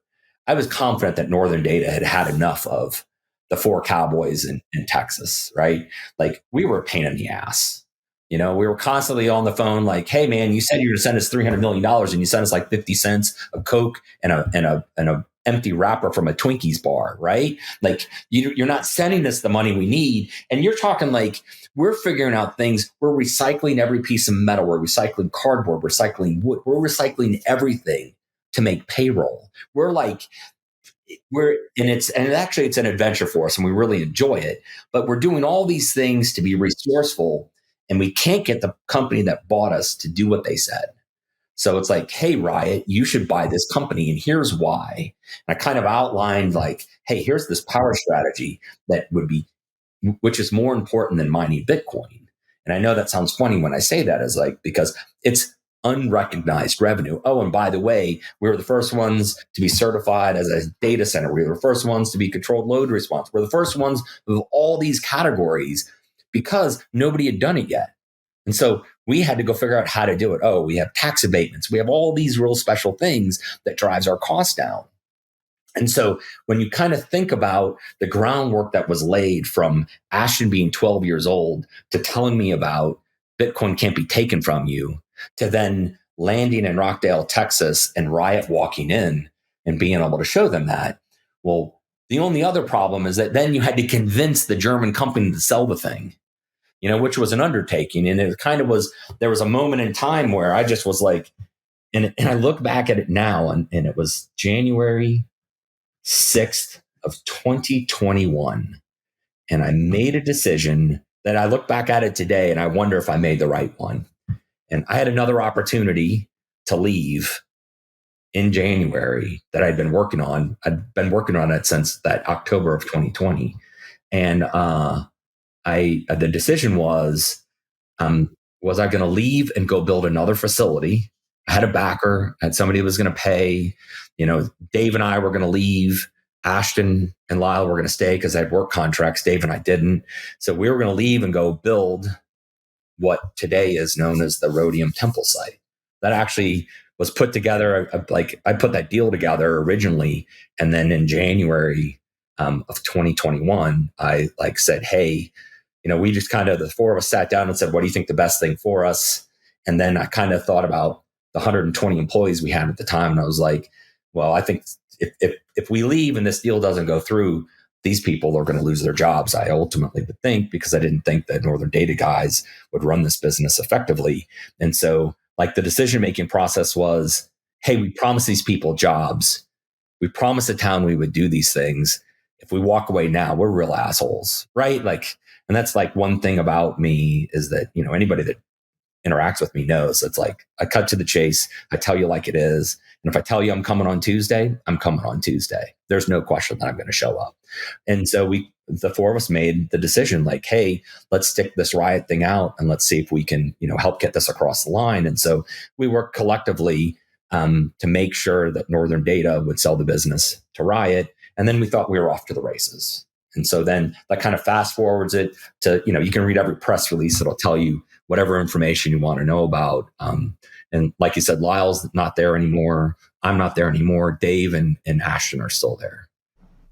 I was confident that Northern Data had enough of the 4 cowboys in Texas, right? Like, we were a pain in the ass. We were constantly on the phone like, hey man, you said you were going to send us $300 million and you sent us like 50 cents of Coke and a empty wrapper from a Twinkies bar, right? Like you're not sending us the money we need. And you're talking like we're figuring out things. We're recycling every piece of metal. We're recycling cardboard, recycling wood. We're recycling everything to make payroll. It's an adventure for us and we really enjoy it, but we're doing all these things to be resourceful and we can't get the company that bought us to do what they said. So it's like, hey, Riot, you should buy this company. And here's why. And I kind of outlined like, hey, here's this power strategy which is more important than mining Bitcoin. And I know that sounds funny when I say that, is like, because it's unrecognized revenue. Oh, and by the way, we were the first ones to be certified as a data center. We were the first ones to be controlled load response. We're the first ones of all these categories because nobody had done it yet. And so we had to go figure out how to do it. Oh, we have tax abatements. We have all these real special things that drives our costs down. And so when you kind of think about the groundwork that was laid from Ashton being 12 years old to telling me about Bitcoin can't be taken from you, to then landing in Rockdale, Texas, and Riot walking in and being able to show them that, well, the only other problem is that then you had to convince the German company to sell the thing, which was an undertaking. And it kind of there was a moment in time where I just was like, and I look back at it now, and it was January 6th of 2021. And I made a decision that I look back at it today and I wonder if I made the right one. And I had another opportunity to leave in January that I'd been working on. I'd been working on it since that October of 2020. And the decision was I going to leave and go build another facility? I had a backer, I had somebody who was going to pay. Dave and I were going to leave. Ashton and Lyle were going to stay because I had work contracts. Dave and I didn't. So we were going to leave and go build what today is known as the Rhodium Temple site. That actually was put together. I put that deal together originally. And then in January of 2021, I said, hey, we just kind of, the four of us sat down and said, what do you think the best thing for us? And then I kind of thought about the 120 employees we had at the time. And I was like, well, I think if we leave and this deal doesn't go through, these people are going to lose their jobs. I ultimately would think, because I didn't think that Northern Data guys would run this business effectively. And so the decision-making process was, hey, we promised these people jobs. We promised the town we would do these things. If we walk away now, we're real assholes, right? And that's one thing about me is that, anybody that interacts with me knows it's I cut to the chase. I tell you like it is. And if I tell you I'm coming on Tuesday, I'm coming on Tuesday. There's no question that I'm going to show up. And so the four of us made the decision hey, let's stick this Riot thing out and let's see if we can, help get this across the line. And so we worked collectively to make sure that Northern Data would sell the business to Riot. And then we thought we were off to the races. And so then that kind of fast forwards it to, you can read every press release. It'll tell you whatever information you want to know about. And like you said, Lyle's not there anymore. I'm not there anymore. Dave and Ashton are still there.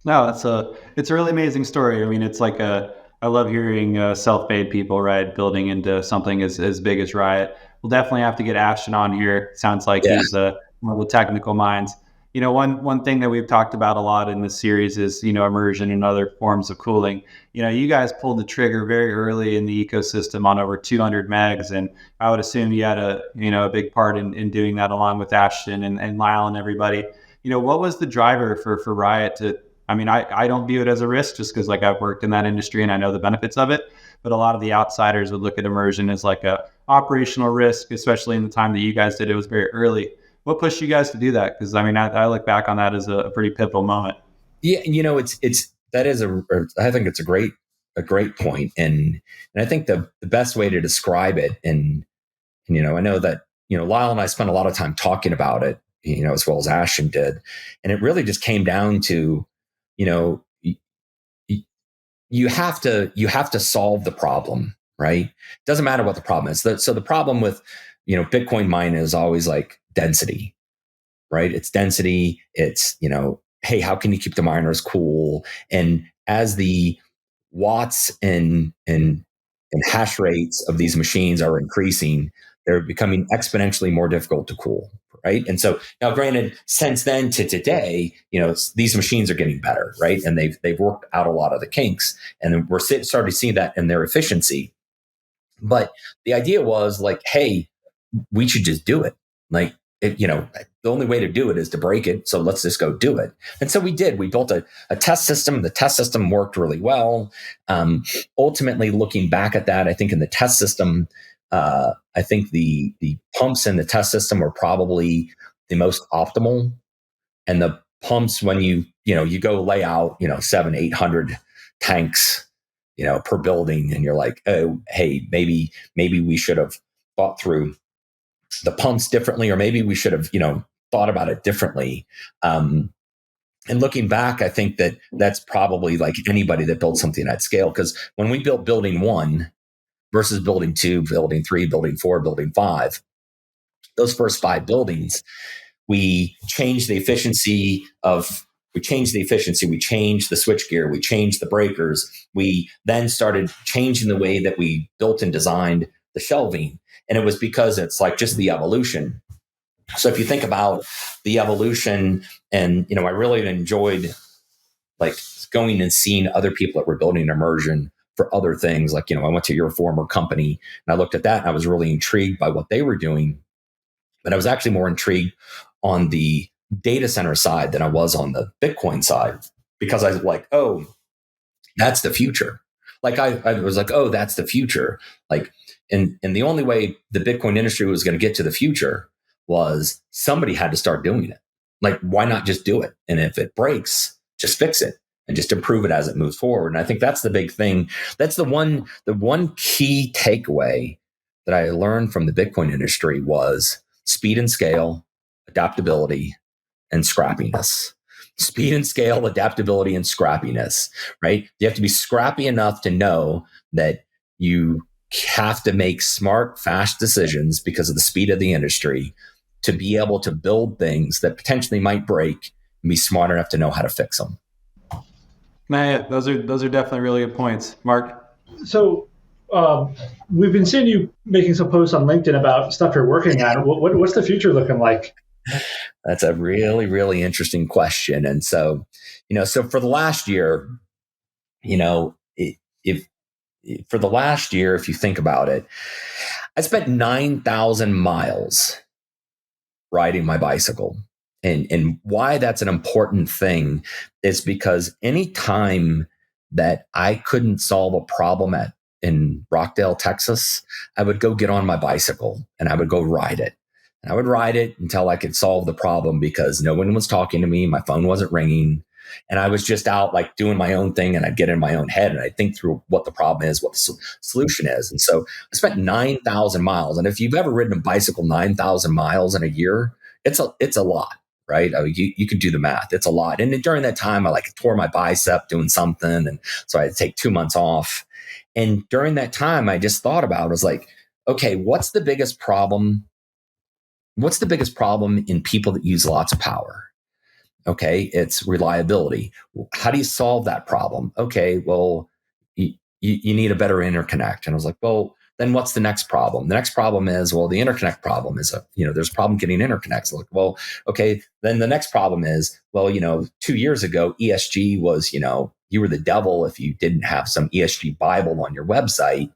No, it's a really amazing story. I mean, it's I love hearing self-made people, right, building into something as big as Riot. We'll definitely have to get Ashton on here. Sounds like he's one of the technical minds. One thing that we've talked about a lot in this series is, immersion and other forms of cooling. You guys pulled the trigger very early in the ecosystem on over 200 megs. And I would assume you had a big part in doing that along with Ashton and Lyle and everybody. What was the driver for Riot to, I don't view it as a risk just because I've worked in that industry and I know the benefits of it. But a lot of the outsiders would look at immersion as a operational risk, especially in the time that you guys did. It was very early. What pushed you guys to do that? Because I look back on that as a pretty pivotal moment. Yeah, I think it's a great point, and I think the best way to describe it, and I know that Lyle and I spent a lot of time talking about it, as well as Ashton did, and it really just came down to, you have to solve the problem, right? It doesn't matter what the problem is. So the problem with Bitcoin mining is always density, right? It's density. It's, hey, how can you keep the miners cool? And as the watts and hash rates of these machines are increasing, they're becoming exponentially more difficult to cool, right? And so now, granted, since then to today, these machines are getting better, right? And they've worked out a lot of the kinks, and we're starting to see that in their efficiency. But the idea was like, hey, we should just do it. Like, the only way to do it is to break it. So let's just go do it. And so we did. We built a test system. The test system worked really well. Ultimately, looking back at that, I think in the test system, I think the pumps in the test system were probably the most optimal. And the pumps, when you go lay out, 700-800 tanks, per building, and you're like, oh, hey, maybe we should have thought through the pumps differently, or maybe we should have, thought about it differently. And looking back, I think that's probably like anybody that builds something at scale. Because when we built building 1 versus building 2, building 3, building 4, building 5, those first 5 buildings, we changed the efficiency, we changed the switchgear, we changed the breakers. We then started changing the way that we built and designed the shelving. And it was because it's like just the evolution. So if you think about the evolution, and, I really enjoyed like going and seeing other people that were building Immersion for other things. Like, I went to your former company and I looked at that and I was really intrigued by what they were doing. But I was actually more intrigued on the data center side than I was on the Bitcoin side, because I was like, oh, that's the future. Like I was like, oh, that's the future. Like, and the only way the Bitcoin industry was going to get to the future was somebody had to start doing it. Like, why not just do it? And if it breaks, just fix it and just improve it as it moves forward. And I think that's the big thing. That's the one key takeaway that I learned from the Bitcoin industry was speed and scale, adaptability, and scrappiness. Speed and scale, adaptability, and scrappiness, right? You have to be scrappy enough to know that you have to make smart, fast decisions because of the speed of the industry to be able to build things that potentially might break and be smart enough to know how to fix them. Man, those are definitely really good points, Marc. So we've been seeing you making some posts on LinkedIn about stuff you're working on. What's the future looking like? That's a really, really interesting question. And so, so for the last year, if you think about it, I spent 9,000 miles riding my bicycle. And why that's an important thing is because any time that I couldn't solve a problem in Rockdale, Texas, I would go get on my bicycle and I would go ride it. And I would ride it until I could solve the problem, because no one was talking to me. My phone wasn't ringing. And I was just out like doing my own thing, and I'd get in my own head and I'd think through what the problem is, what the solution is. And so I spent 9,000 miles. And if you've ever ridden a bicycle 9,000 miles in a year, it's a lot, right? I mean, you can do the math. It's a lot. And during that time, I tore my bicep doing something. And so I had to take 2 months off. And during that time, I just thought about, I was like, okay, what's the biggest problem? What's the biggest problem in people that use lots of power? Okay, it's reliability. How do you solve that problem? Okay, well, you need a better interconnect. And I was like, well, then what's the next problem? The next problem is, well, the interconnect problem is there's a problem getting interconnects. Like, well, okay, then the next problem is, well, 2 years ago, ESG was, you were the devil if you didn't have some ESG Bible on your website.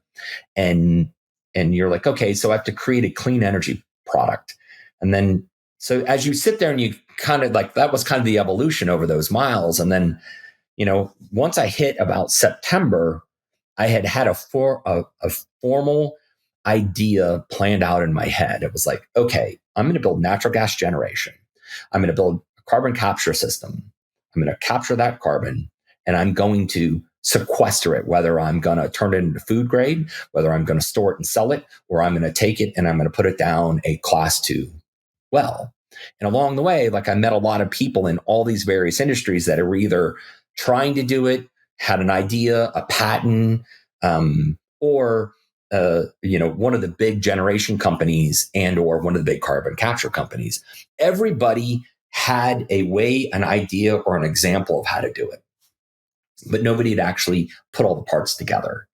And you're like, okay, so I have to create a clean energy product. And then, so as you sit there and you kind of that was kind of the evolution over those miles. And then, once I hit about September, I had a formal idea planned out in my head. It was like, okay, I'm going to build natural gas generation. I'm going to build a carbon capture system. I'm going to capture that carbon and I'm going to sequester it, whether I'm going to turn it into food grade, whether I'm going to store it and sell it, or I'm going to take it and I'm going to put it down a class 2 well. And along the way, I met a lot of people in all these various industries that are either trying to do it, had an idea, a patent, or one of the big generation companies and or one of the big carbon capture companies. Everybody had a way, an idea, or an example of how to do it, but nobody had actually put all the parts together.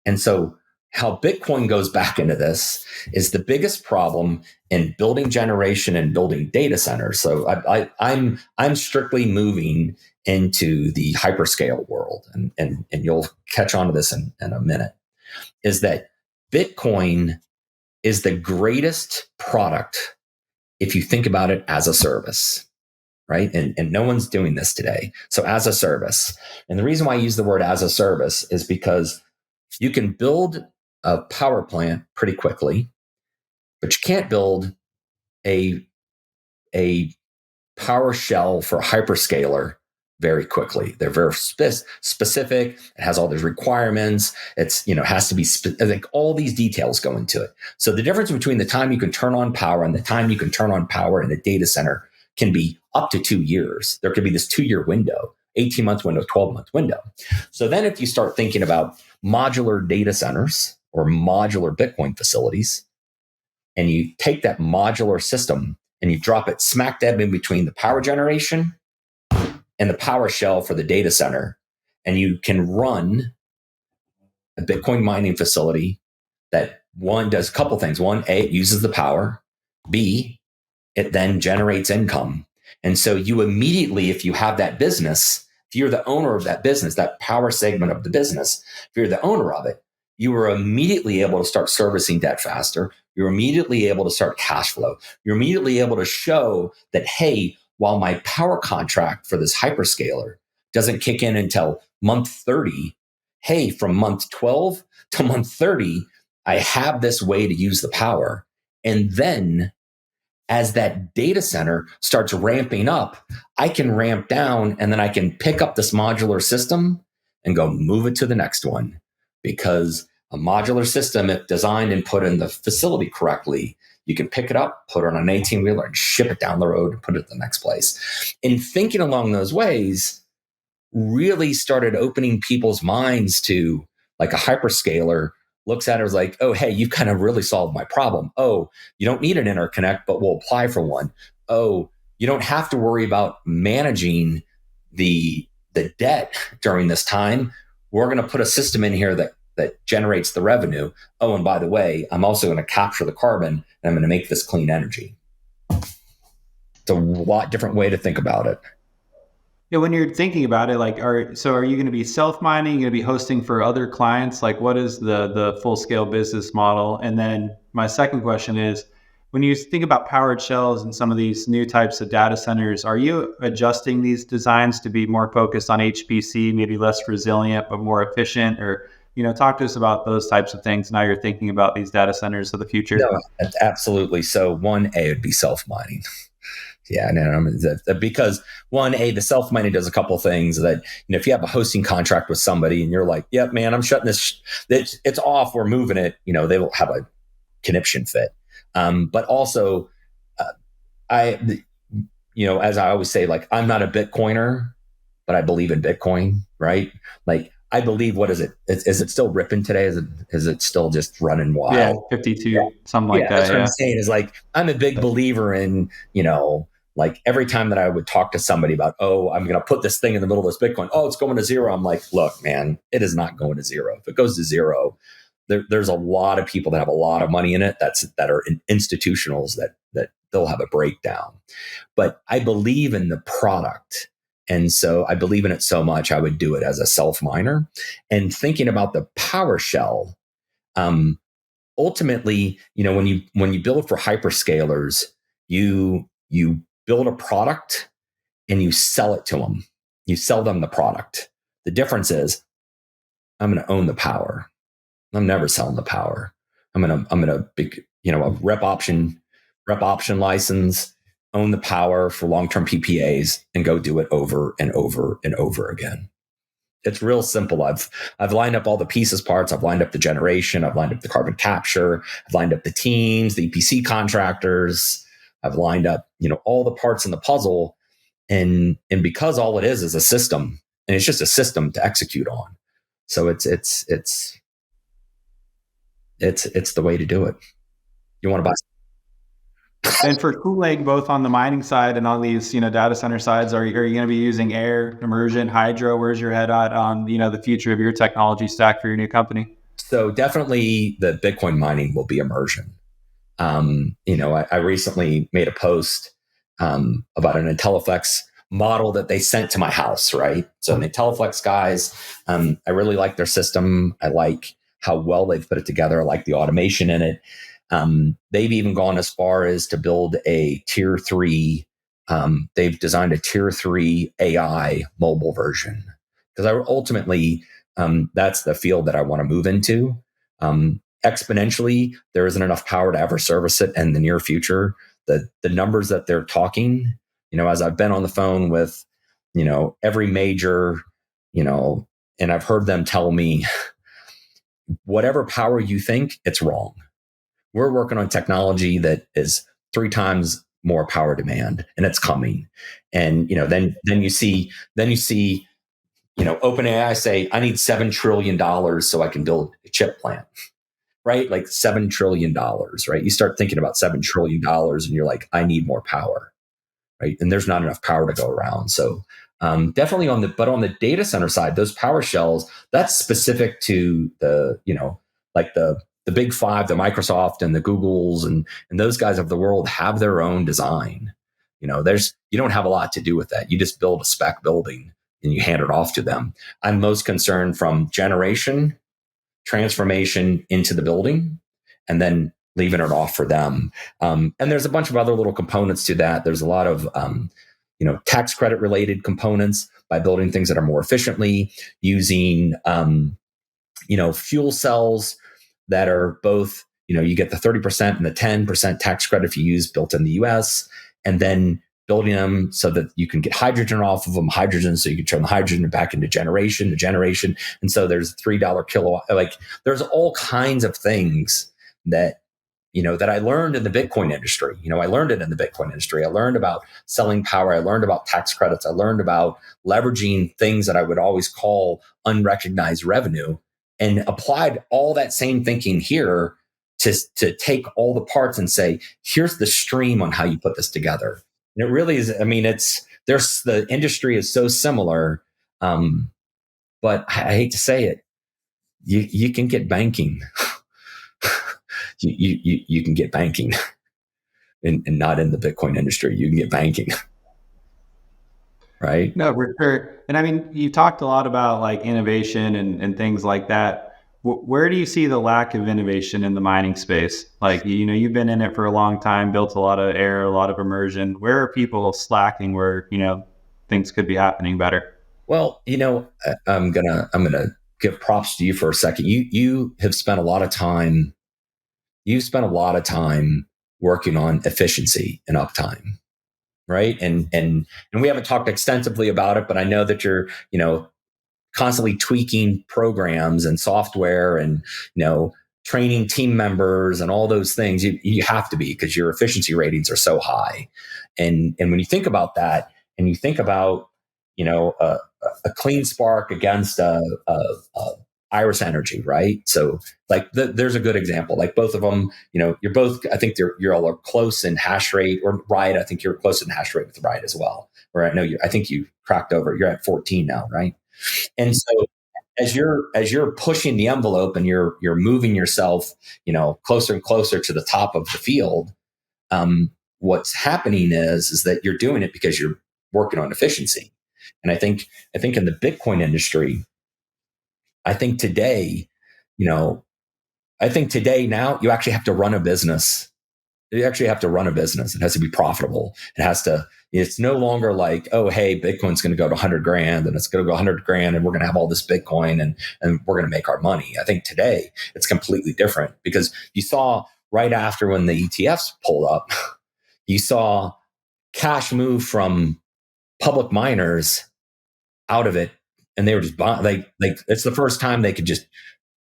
And so how Bitcoin goes back into this is the biggest problem in building generation and building data centers. So I'm strictly moving into the hyperscale world, and you'll catch on to this in a minute, is that Bitcoin is the greatest product if you think about it as a service, right? And no one's doing this today. So as a service. And the reason why I use the word as a service is because you can build a power plant pretty quickly, but you can't build a power shell for a hyperscaler very quickly. They're very specific. It has all these requirements. It's, has to be, like all these details go into it. So the difference between the time you can turn on power and the time you can turn on power in a data center can be up to 2 years. There could be this 2-year window, 18-month window, 12-month window. So then if you start thinking about modular data centers or modular Bitcoin facilities, and you take that modular system and you drop it smack dab in between the power generation and the power shell for the data center, and you can run a Bitcoin mining facility that, one, does a couple things. One, A, it uses the power. B, it then generates income. And so you immediately, if you have that business, if you're the owner of that business, that power segment of the business, if you're the owner of it, you are immediately able to start servicing debt faster. You're immediately able to start cash flow. You're immediately able to show that, hey, while my power contract for this hyperscaler doesn't kick in until month 30, hey, from month 12 to month 30, I have this way to use the power. And then as that data center starts ramping up, I can ramp down, and then I can pick up this modular system and go move it to the next one. Because a modular system, if designed and put in the facility correctly, you can pick it up, put it on an 18-wheeler, and ship it down the road and put it to the next place. And thinking along those ways really started opening people's minds to, like, a hyperscaler looks at it as like, oh, hey, you've kind of really solved my problem. Oh, you don't need an interconnect, but we'll apply for one. Oh, you don't have to worry about managing the debt during this time. We're going to put a system in here that generates the revenue. Oh, and by the way, I'm also going to capture the carbon, and I'm going to make this clean energy. It's a lot different way to think about it. Yeah, when you're thinking about it, like, are you going to be self-mining? You're going to be hosting for other clients? Like, what is the full-scale business model? And then my second question is, when you think about powered shells and some of these new types of data centers, are you adjusting these designs to be more focused on HPC, maybe less resilient but more efficient? Or, talk to us about those types of things. Now you're thinking about these data centers of the future. No, absolutely. So 1A would be self-mining. Yeah, because 1A, the self-mining does a couple things that, if you have a hosting contract with somebody and you're like, yep, man, I'm shutting this, it's off, we're moving it, they will have a conniption fit. But also, as I always say, like, I'm not a Bitcoiner, but I believe in Bitcoin, right? Like, I believe, what is it? Is it still ripping today? Is it still just running wild? Yeah, 52, something like that. That's what I'm saying, is like, I'm a big believer in, like, every time that I would talk to somebody about, oh, I'm going to put this thing in the middle of this Bitcoin. Oh, it's going to zero. I'm like, look, man, it is not going to zero. If it goes to zero, there's a lot of people that have a lot of money in it that are institutionals that they'll have a breakdown. But I believe in the product. And so I believe in it so much, I would do it as a self-miner. And thinking about the power shell, ultimately, when you build for hyperscalers, you build a product and you sell it to them. You sell them the product. The difference is, I'm going to own the power. I'm never selling the power. I'm gonna a rep option license, own the power for long-term PPAs, and go do it over and over and over again. It's real simple. I've lined up all the pieces parts. I've lined up the generation. I've lined up the carbon capture. I've lined up the teams, the EPC contractors. I've lined up, all the parts in the puzzle. And because all it is a system, and it's just a system to execute on. So it's the way to do it. You want to buy. And for cooling, both on the mining side and on these, data center sides, are you going to be using air, immersion, hydro? Where's your head at on, the future of your technology stack for your new company? So definitely the Bitcoin mining will be immersion. I recently made a post about an IntelliFlex model that they sent to my house, right? So the IntelliFlex guys, I really like their system. I like how well they've put it together. I like the automation in it. They've even gone as far as to build a tier 3. They've designed a tier 3 AI mobile version because ultimately that's the field that I want to move into. Exponentially, there isn't enough power to ever service it in the near future. The numbers that they're talking, as I've been on the phone with, every major, and I've heard them tell me, whatever power you think, it's wrong. We're working on technology that is 3 times more power demand, and it's coming. And then you see OpenAI say, I need $7 trillion so I can build a chip plant. Right? Like $7 trillion, right? You start thinking about $7 trillion and you're like, I need more power, right? And there's not enough power to go around. So definitely on the data center side, those power shells, that's specific to the, like the big 5, the Microsoft and the Googles and those guys of the world have their own design. You don't have a lot to do with that. You just build a spec building and you hand it off to them. I'm most concerned from generation, transformation into the building, and then leaving it off for them. And there's a bunch of other little components to that. There's a lot of tax credit related components by building things that are more efficiently using fuel cells that are both, you get the 30% and the 10% tax credit if you use built in the US, and then building them so that you can get hydrogen off of them, so you can turn the hydrogen back into generation to generation. And so there's $3 kilowatt, like there's all kinds of things that, that I learned in the Bitcoin industry. I learned it in the Bitcoin industry. I learned about selling power. I learned about tax credits. I learned about leveraging things that I would always call unrecognized revenue, and applied all that same thinking here to take all the parts and say, here's the stream on how you put this together. And it really is. I mean, the industry is so similar, but I hate to say it, you can get banking. you can get banking, and not in the Bitcoin industry. You can get banking, right? No, for sure. And I mean, you talked a lot about like innovation and things like that. Where do you see the lack of innovation in the mining space? Like, you've been in it for a long time, built a lot of air, a lot of immersion. Where are people slacking where, things could be happening better? Well, I'm gonna give props to you for a second. You have spent a lot of time. You've spent a lot of time working on efficiency and uptime, right? And we haven't talked extensively about it, but I know that you're, constantly tweaking programs and software and, training team members and all those things. You have to be, because your efficiency ratings are so high. And when you think about that, and you think about, a Cleanspark against a Iris Energy, right? So like there's a good example. Like both of them, you're both, I think you're all close in hash rate, or Riot. I think you're close in hash rate with Riot as well. Or I think you cracked over. You're at 14 now, right? And so as you're pushing the envelope and you're moving yourself, closer and closer to the top of the field, what's happening is that you're doing it because you're working on efficiency. And I think in the Bitcoin industry, I think today now you actually have to run a business. You actually have to run a business. It has to be profitable. It's no longer like, oh, hey, Bitcoin's going to go to 100 grand and it's going to go 100 grand and we're going to have all this Bitcoin and we're going to make our money. I think today it's completely different, because you saw right after when the ETFs pulled up, you saw cash move from public miners out of it. And they were just buying, like it's the first time they could just,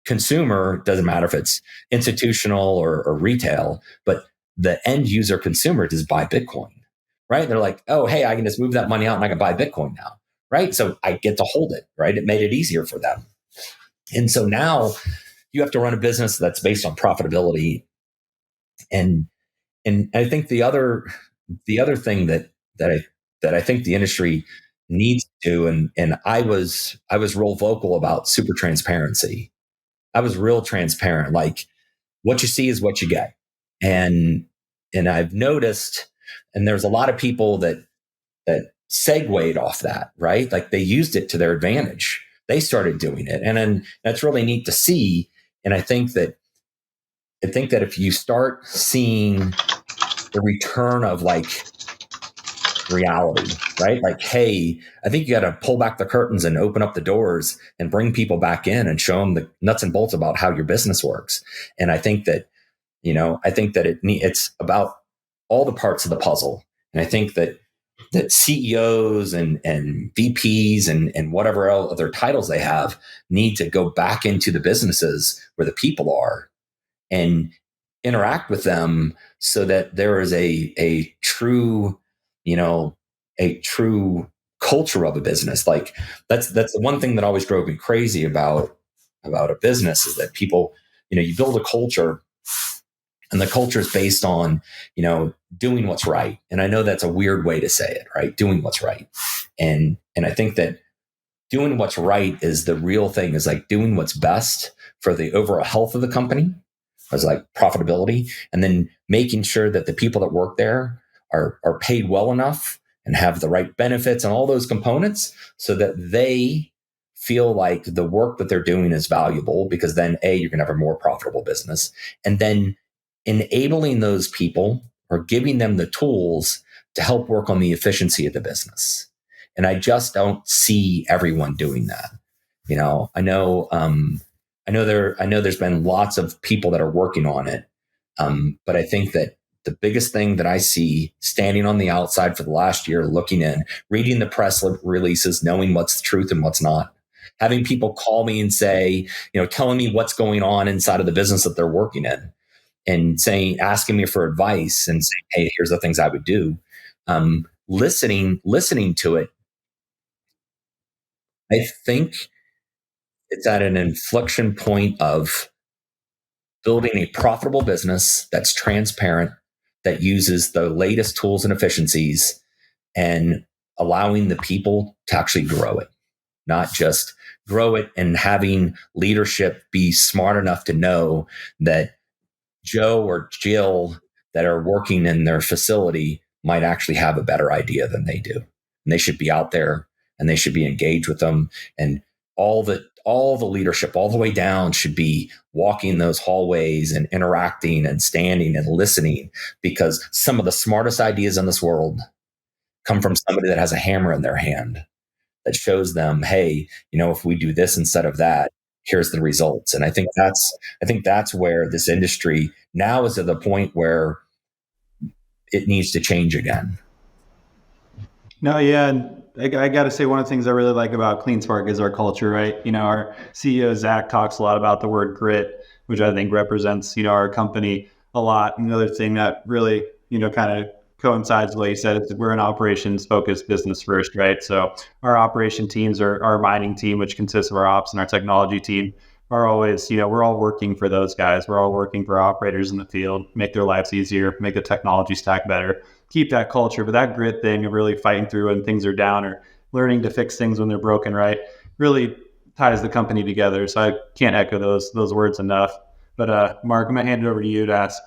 consumer, doesn't matter if it's institutional or retail, but the end user consumer just buy Bitcoin, right? They're like, oh, hey, I can just move that money out and I can buy Bitcoin now, right? So I get to hold it, right? It made it easier for them. And so now you have to run a business that's based on profitability. And I think the other thing that I think the industry needs to, and I was real vocal about super transparency. real transparent. Like, what you see is what you get. And I've noticed, and there's a lot of people that segued off that, right? Like they used it to their advantage. They started doing it. And then that's really neat to see. And I think that if you start seeing the return of like reality, right? Like, hey, I think you got to pull back the curtains and open up the doors and bring people back in and show them the nuts and bolts about how your business works. And I think that, it's about all the parts of the puzzle. And I think that CEOs and VPs and whatever other titles they have need to go back into the businesses where the people are and interact with them so that there is a true, a true culture of a business. Like that's the one thing that always drove me crazy about a business is that people, you build a culture. And the culture is based on, doing what's right. And I know that's a weird way to say it, right? Doing what's right. And I think that doing what's right is the real thing, is like doing what's best for the overall health of the company, as like profitability, and then making sure that the people that work there are paid well enough and have the right benefits and all those components so that they feel like the work that they're doing is valuable, because then you're going to have a more profitable business. And then enabling those people or giving them the tools to help work on the efficiency of the business. And I just don't see everyone doing that. I know there's been lots of people that are working on it. But I think that the biggest thing that I see standing on the outside for the last year, looking in, reading the press releases, knowing what's the truth and what's not, having people call me and say, telling me what's going on inside of the business that they're working in, and asking me for advice and saying, hey, here's the things I would do. Listening to it. I think it's at an inflection point of building a profitable business that's transparent, that uses the latest tools and efficiencies, and allowing the people to actually grow it, not just grow it and having leadership be smart enough to know that Joe or Jill that are working in their facility might actually have a better idea than they do. And they should be out there and they should be engaged with them. And all the leadership all the way down should be walking those hallways and interacting and standing and listening, because some of the smartest ideas in this world come from somebody that has a hammer in their hand that shows them, hey, if we do this instead of that, here's the results. And I think that's where this industry now is at the point where it needs to change again. No, yeah. And I got to say, one of the things I really like about Cleanspark is our culture, right? Our CEO, Zach, talks a lot about the word grit, which I think represents, our company a lot. Another thing that really, kind of coincides with what you said is we're an operations focused business first, right? So our operation teams, our mining team, which consists of our ops and our technology team, are always, we're all working for those guys. We're all working for operators in the field, make their lives easier, make the technology stack better, keep that culture. But that grit thing of really fighting through when things are down, or learning to fix things when they're broken, right, really ties the company together. So I can't echo those words enough. But Marc, I'm gonna hand it over to you to ask,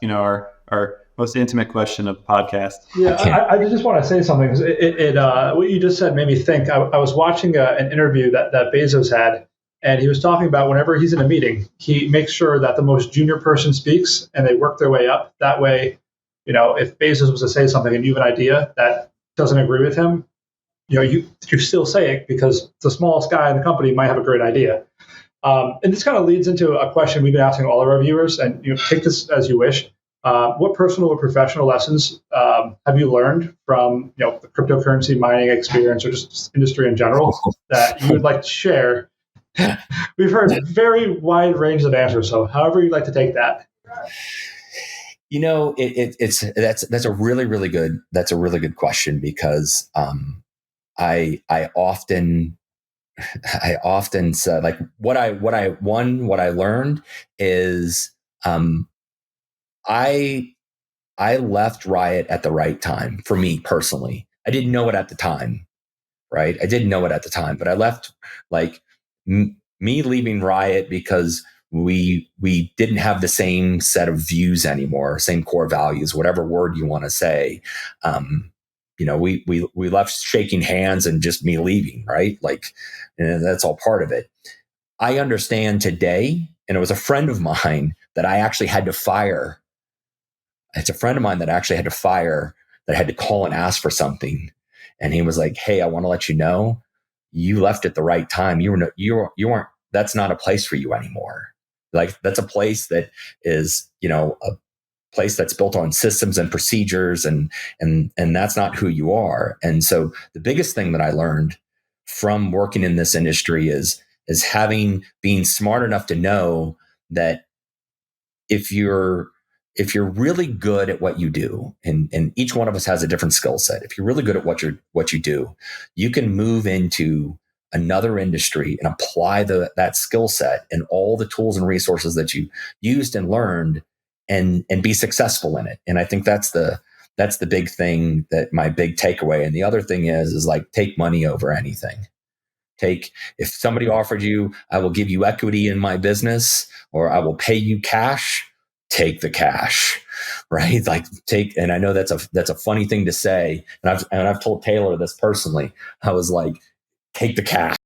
our most intimate question of the podcast. Yeah, I just want to say something, because what you just said made me think. I was watching an interview that Bezos had, and he was talking about whenever he's in a meeting, he makes sure that the most junior person speaks and they work their way up. That way, if Bezos was to say something and you have an idea that doesn't agree with him, you still say it, because the smallest guy in the company might have a great idea. And this kind of leads into a question we've been asking all of our viewers, and take this as you wish. What personal or professional lessons have you learned from the cryptocurrency mining experience, or just industry in general, that you would like to share? We've heard a very wide range of answers, so however you'd like to take that. That's a really, really good question, because I often said, like, what I learned is I left Riot at the right time for me personally. I didn't know it at the time, right? I didn't know it at the time, but I left, like, me leaving Riot because we didn't have the same set of views anymore, same core values, whatever word you want to say. We left shaking hands and just me leaving, right? Like, and that's all part of it. I understand today, and it was a friend of mine that I actually had to fire. It's a friend of mine that I actually had to fire, that had to call and ask for something. And he was like, "Hey, I want to let you know, you left at the right time. You weren't, that's not a place for you anymore. Like, that's a place that is, a place that's built on systems and procedures, and that's not who you are." And so the biggest thing that I learned from working in this industry is being smart enough to know that if you're really good at what you do, and each one of us has a different skill set. If you're really good at what you do, you can move into another industry and apply that skill set and all the tools and resources that you used and learned, and be successful in it. And I think that's the big thing, that my big takeaway. And the other thing is like, take money over anything. If somebody offered you, I will give you equity in my business, or I will pay you cash, take the cash, right? Like, and I know that's a funny thing to say. And I've told Taylor this personally. I was like, take the cash.